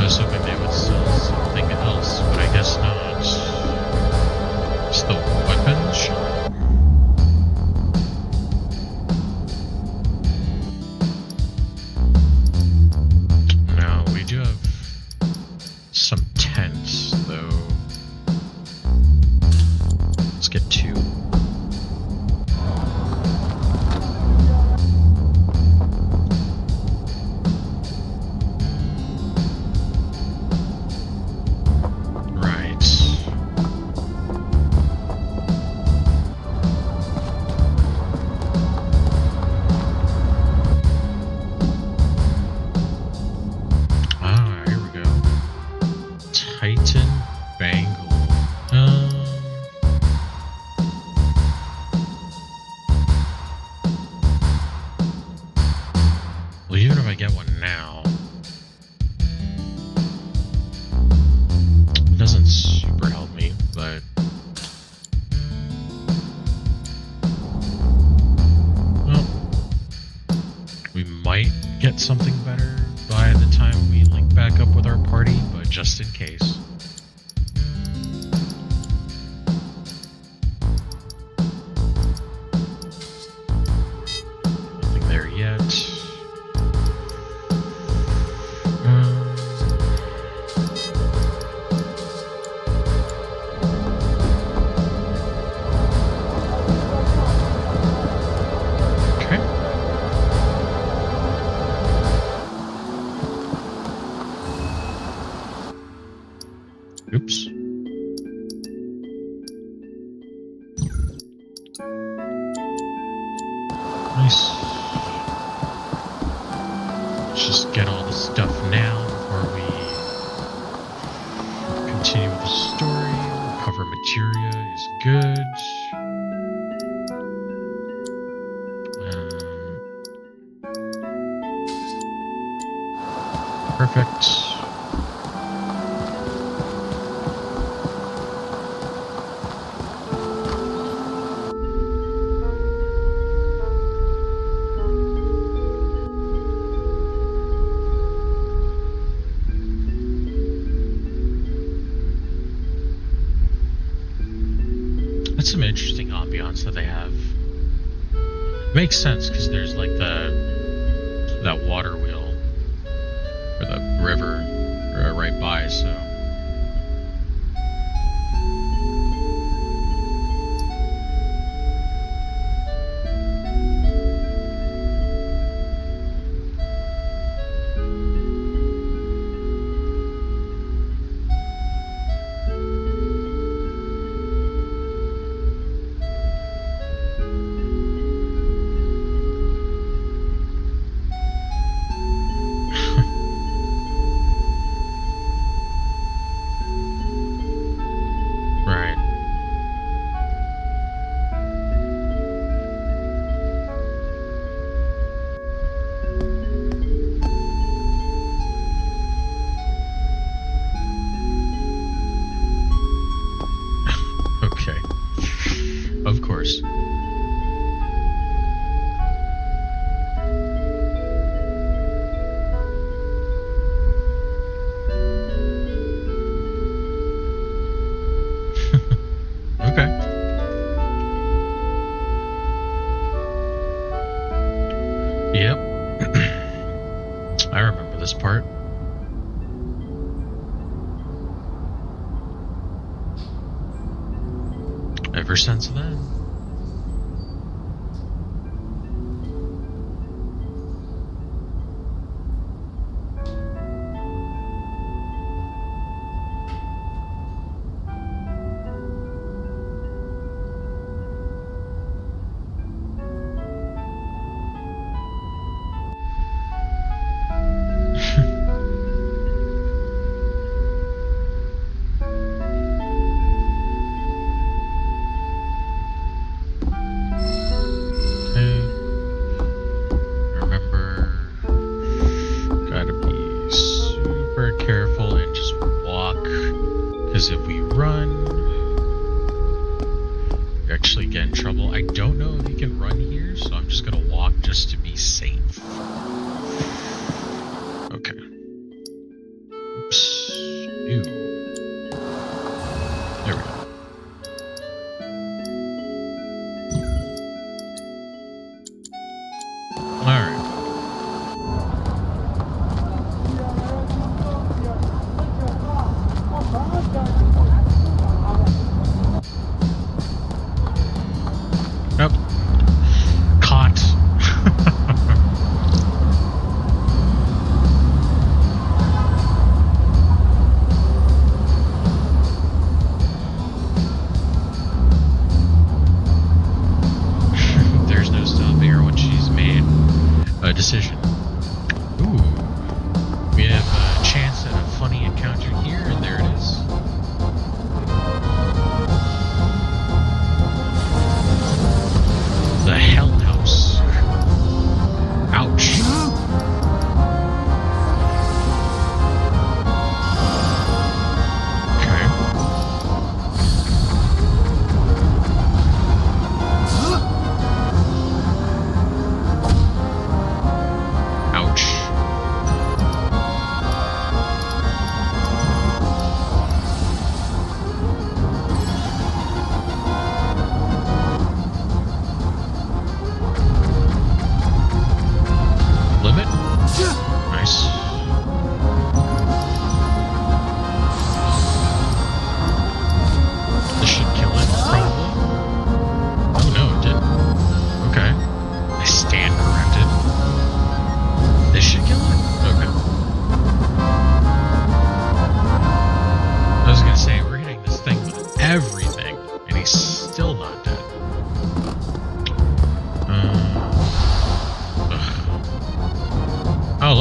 was hoping they would sell something else, but I guess not. It's the weapons shop. Now, we do have some tents, though. Let's get two. Something better by the time we link back up with our party, but just in case. Nothing there yet. Oops. Nice. Let's just get all the stuff now before we continue with the story. Recover materia is good. Perfect. Some interesting ambiance that they have. Makes sense because there's like that water wheel or the river right by, so. Yep. I remember this part. Ever since then.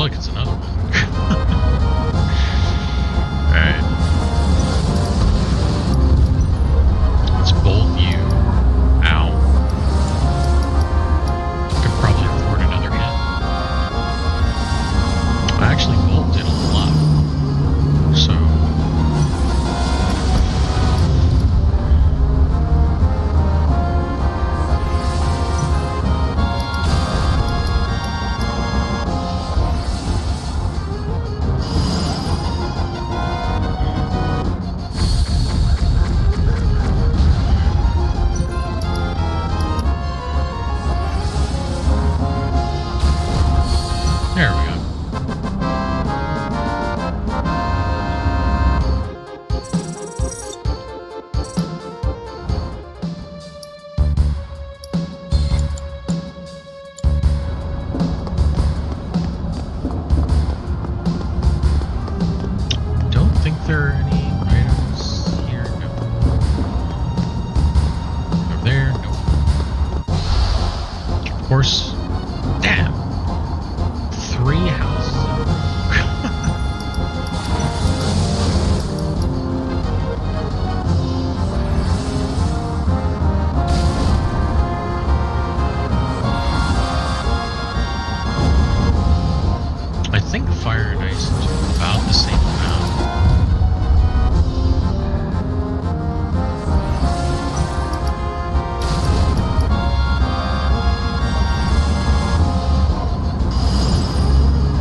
look, it's another one. Alright. It's bold view. Ow. Could probably afford another hit. I actually bolted a lot. So. There we go. Don't think there are any items here. No. Over there. No. Of course. Damn. 3 houses. I think fire and ice do about the same amount.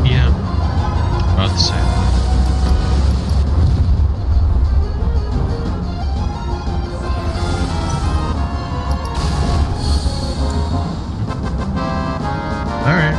Yeah, about the same. All right.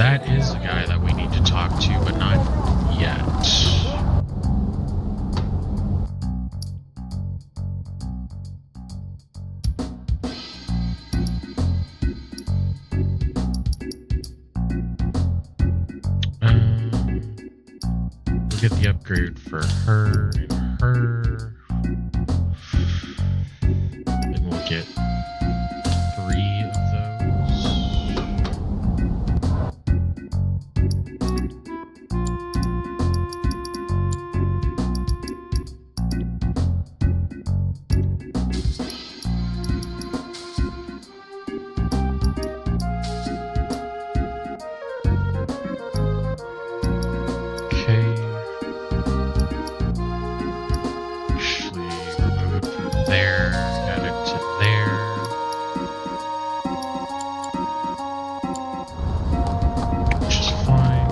that is a guy that we need to talk to, but not yet. We'll get the upgrade for her and her. And we'll get 3 of those. Okay. Actually, remove it from there, add it to there. Which is fine.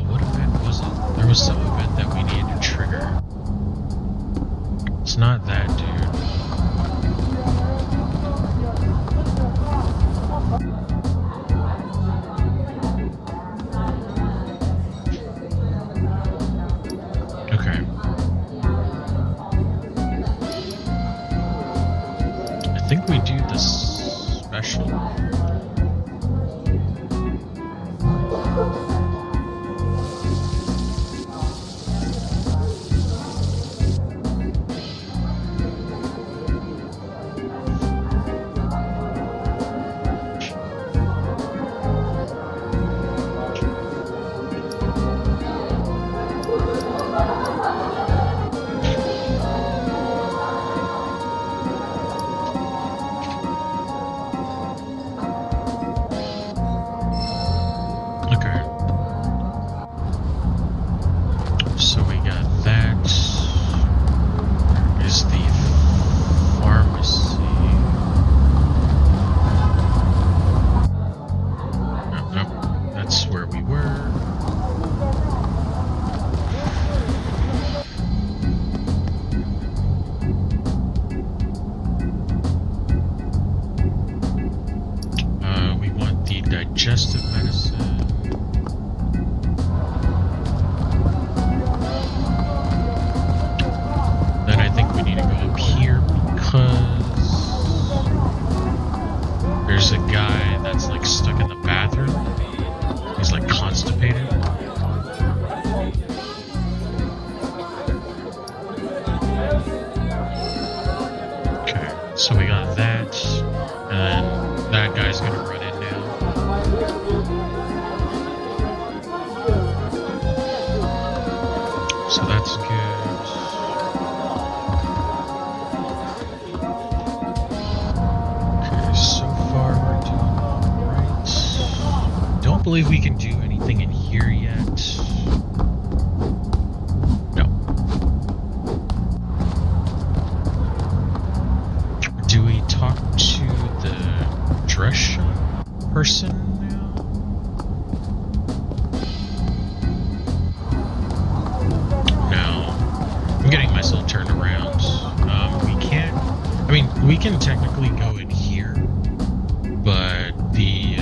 What event was it? There was some event that we needed to trigger. It's not that, dude. Okay. I think we do the special. Okay. So we got that. Is the pharmacy. Nope, that's where we were. We want the digestive medicine. Then I think we need to go up here because there's a guy that's like stuck in the bathroom. He's like constipated. Okay, so we got that, and then that guy's gonna run in now. So that's good. Okay, so far we're doing alright. Don't believe we can do anything in here yet. No. Do we talk to the dress shop person now? No. I'm getting myself turned around. We can't. I mean, we can technically go in here, but the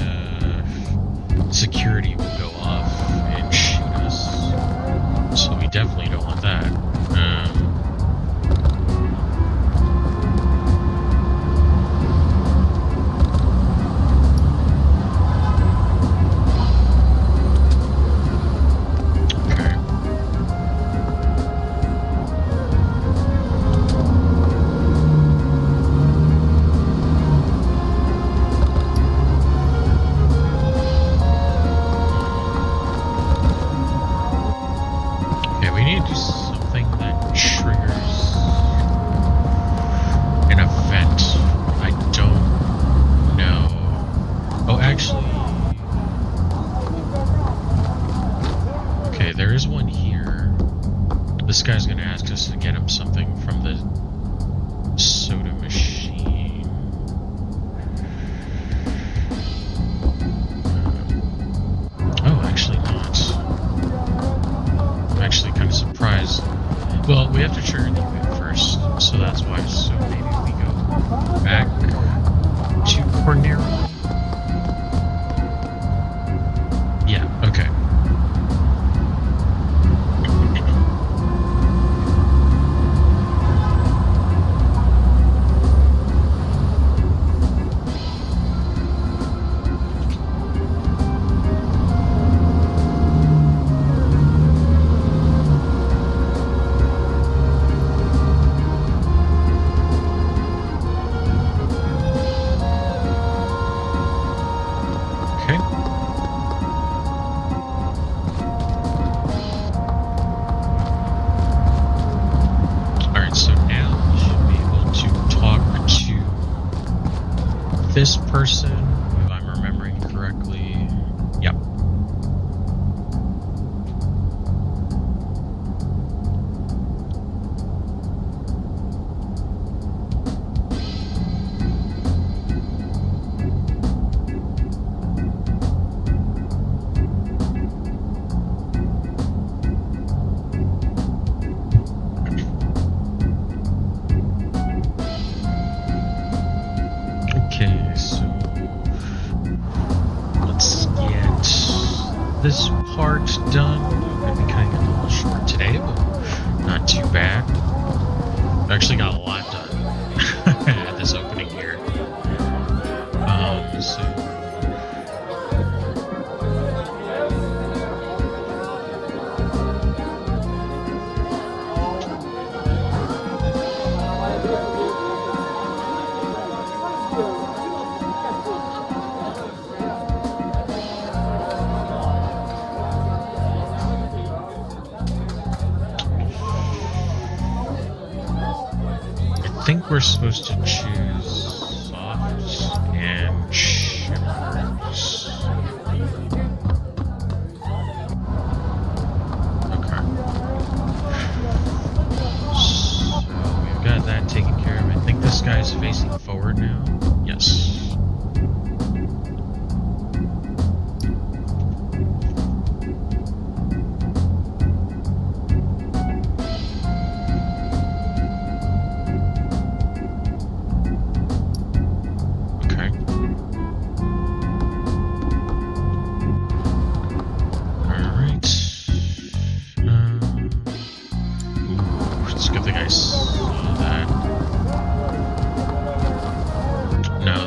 security will go off and shoot us. So we definitely don't want that. Okay. We need to do something that triggers an event. I don't know. Oh, actually... Okay, there is one here. This guy's gonna ask us to get him something from the soda machine. Oh, actually not. this part done. I'm gonna be cutting it a little short today, but not too bad. I've actually got a lot done at this opening here. So I think we're supposed to choose softs and shimmers. Okay. So we've got that taken care of. I think this guy's facing forward now. Yes.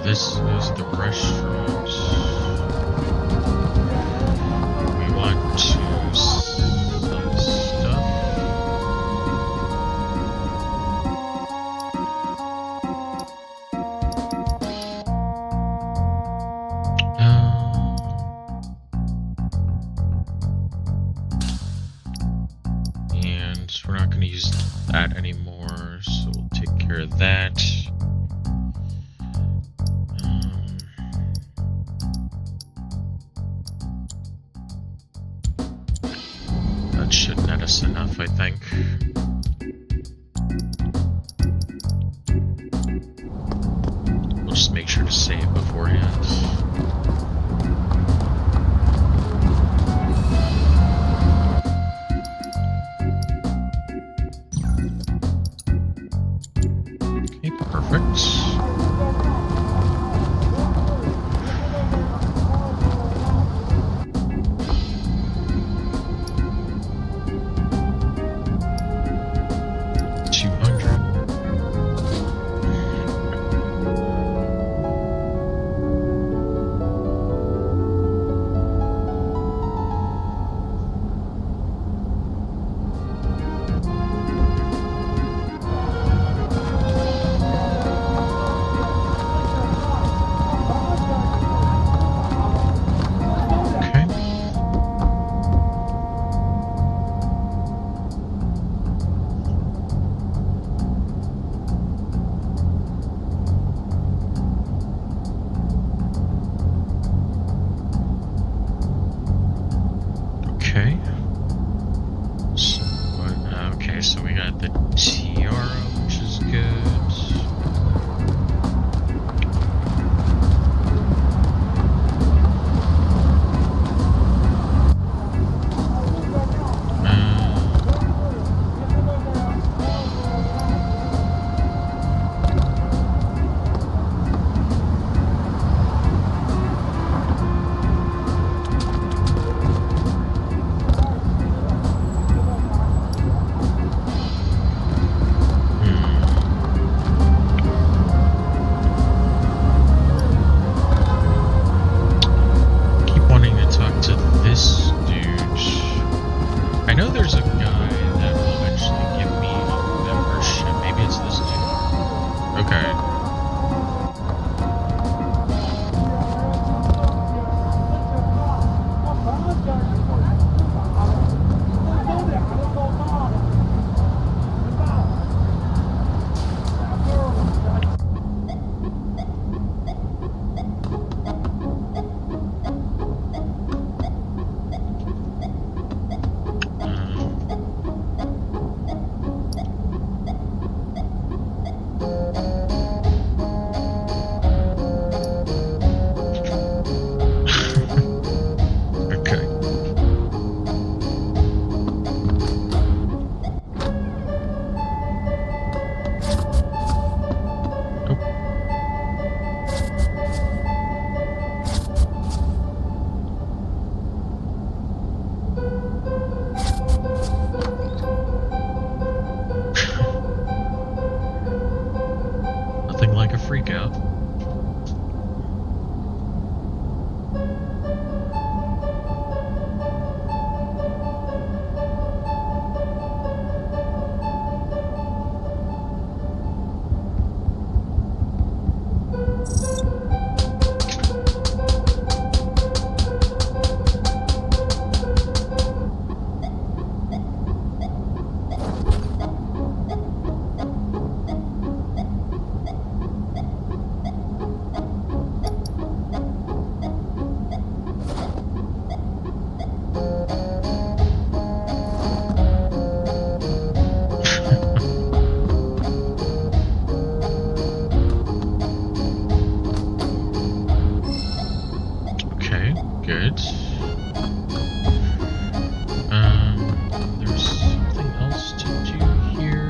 This is the restaurant. We want to sell stuff. And we're not going to use that anymore, so we'll take care of that. That should net us enough, I think. We'll just make sure to save beforehand. Okay, perfect. Good. There's something else to do here.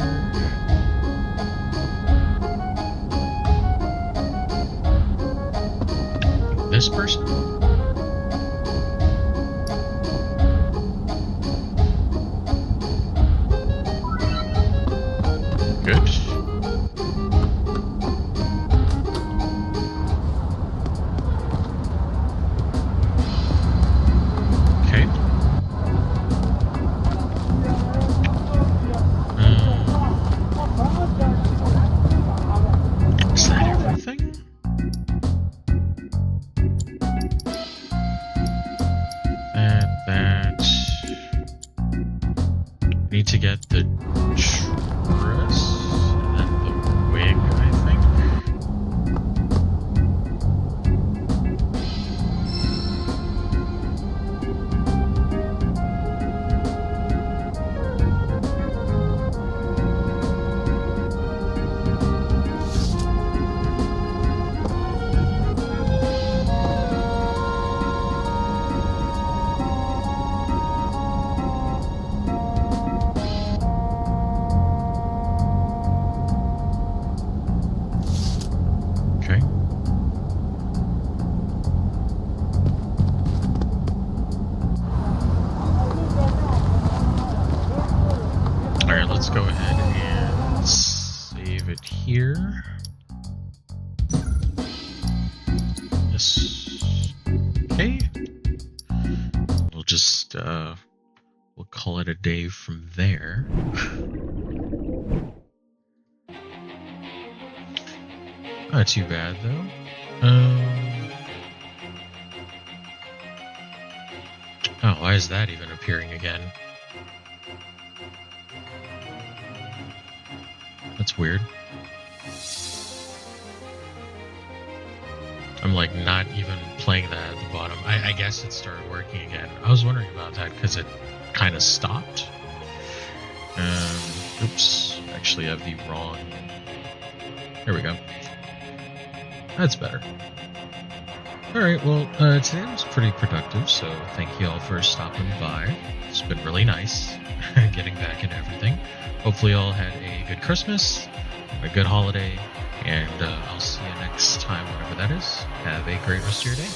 This person? Good. Okay. Is that everything? That. Need to get the dress and the wig, I think. Okay. Alright, let's go ahead and save it here. Yes. Okay. We'll just, we'll call it a day from there. Not too bad, though. Oh, why is that even appearing again? That's weird. I'm like not even playing that at the bottom. I guess it started working again. I was wondering about that because it kind of stopped. Oops. Actually, I have the wrong. There we go. That's better. Alright, well, today was pretty productive, so thank you all for stopping by. It's been really nice getting back into everything. Hopefully you all had a good Christmas, a good holiday, and I'll see you next time, whenever that is. Have a great rest of your day.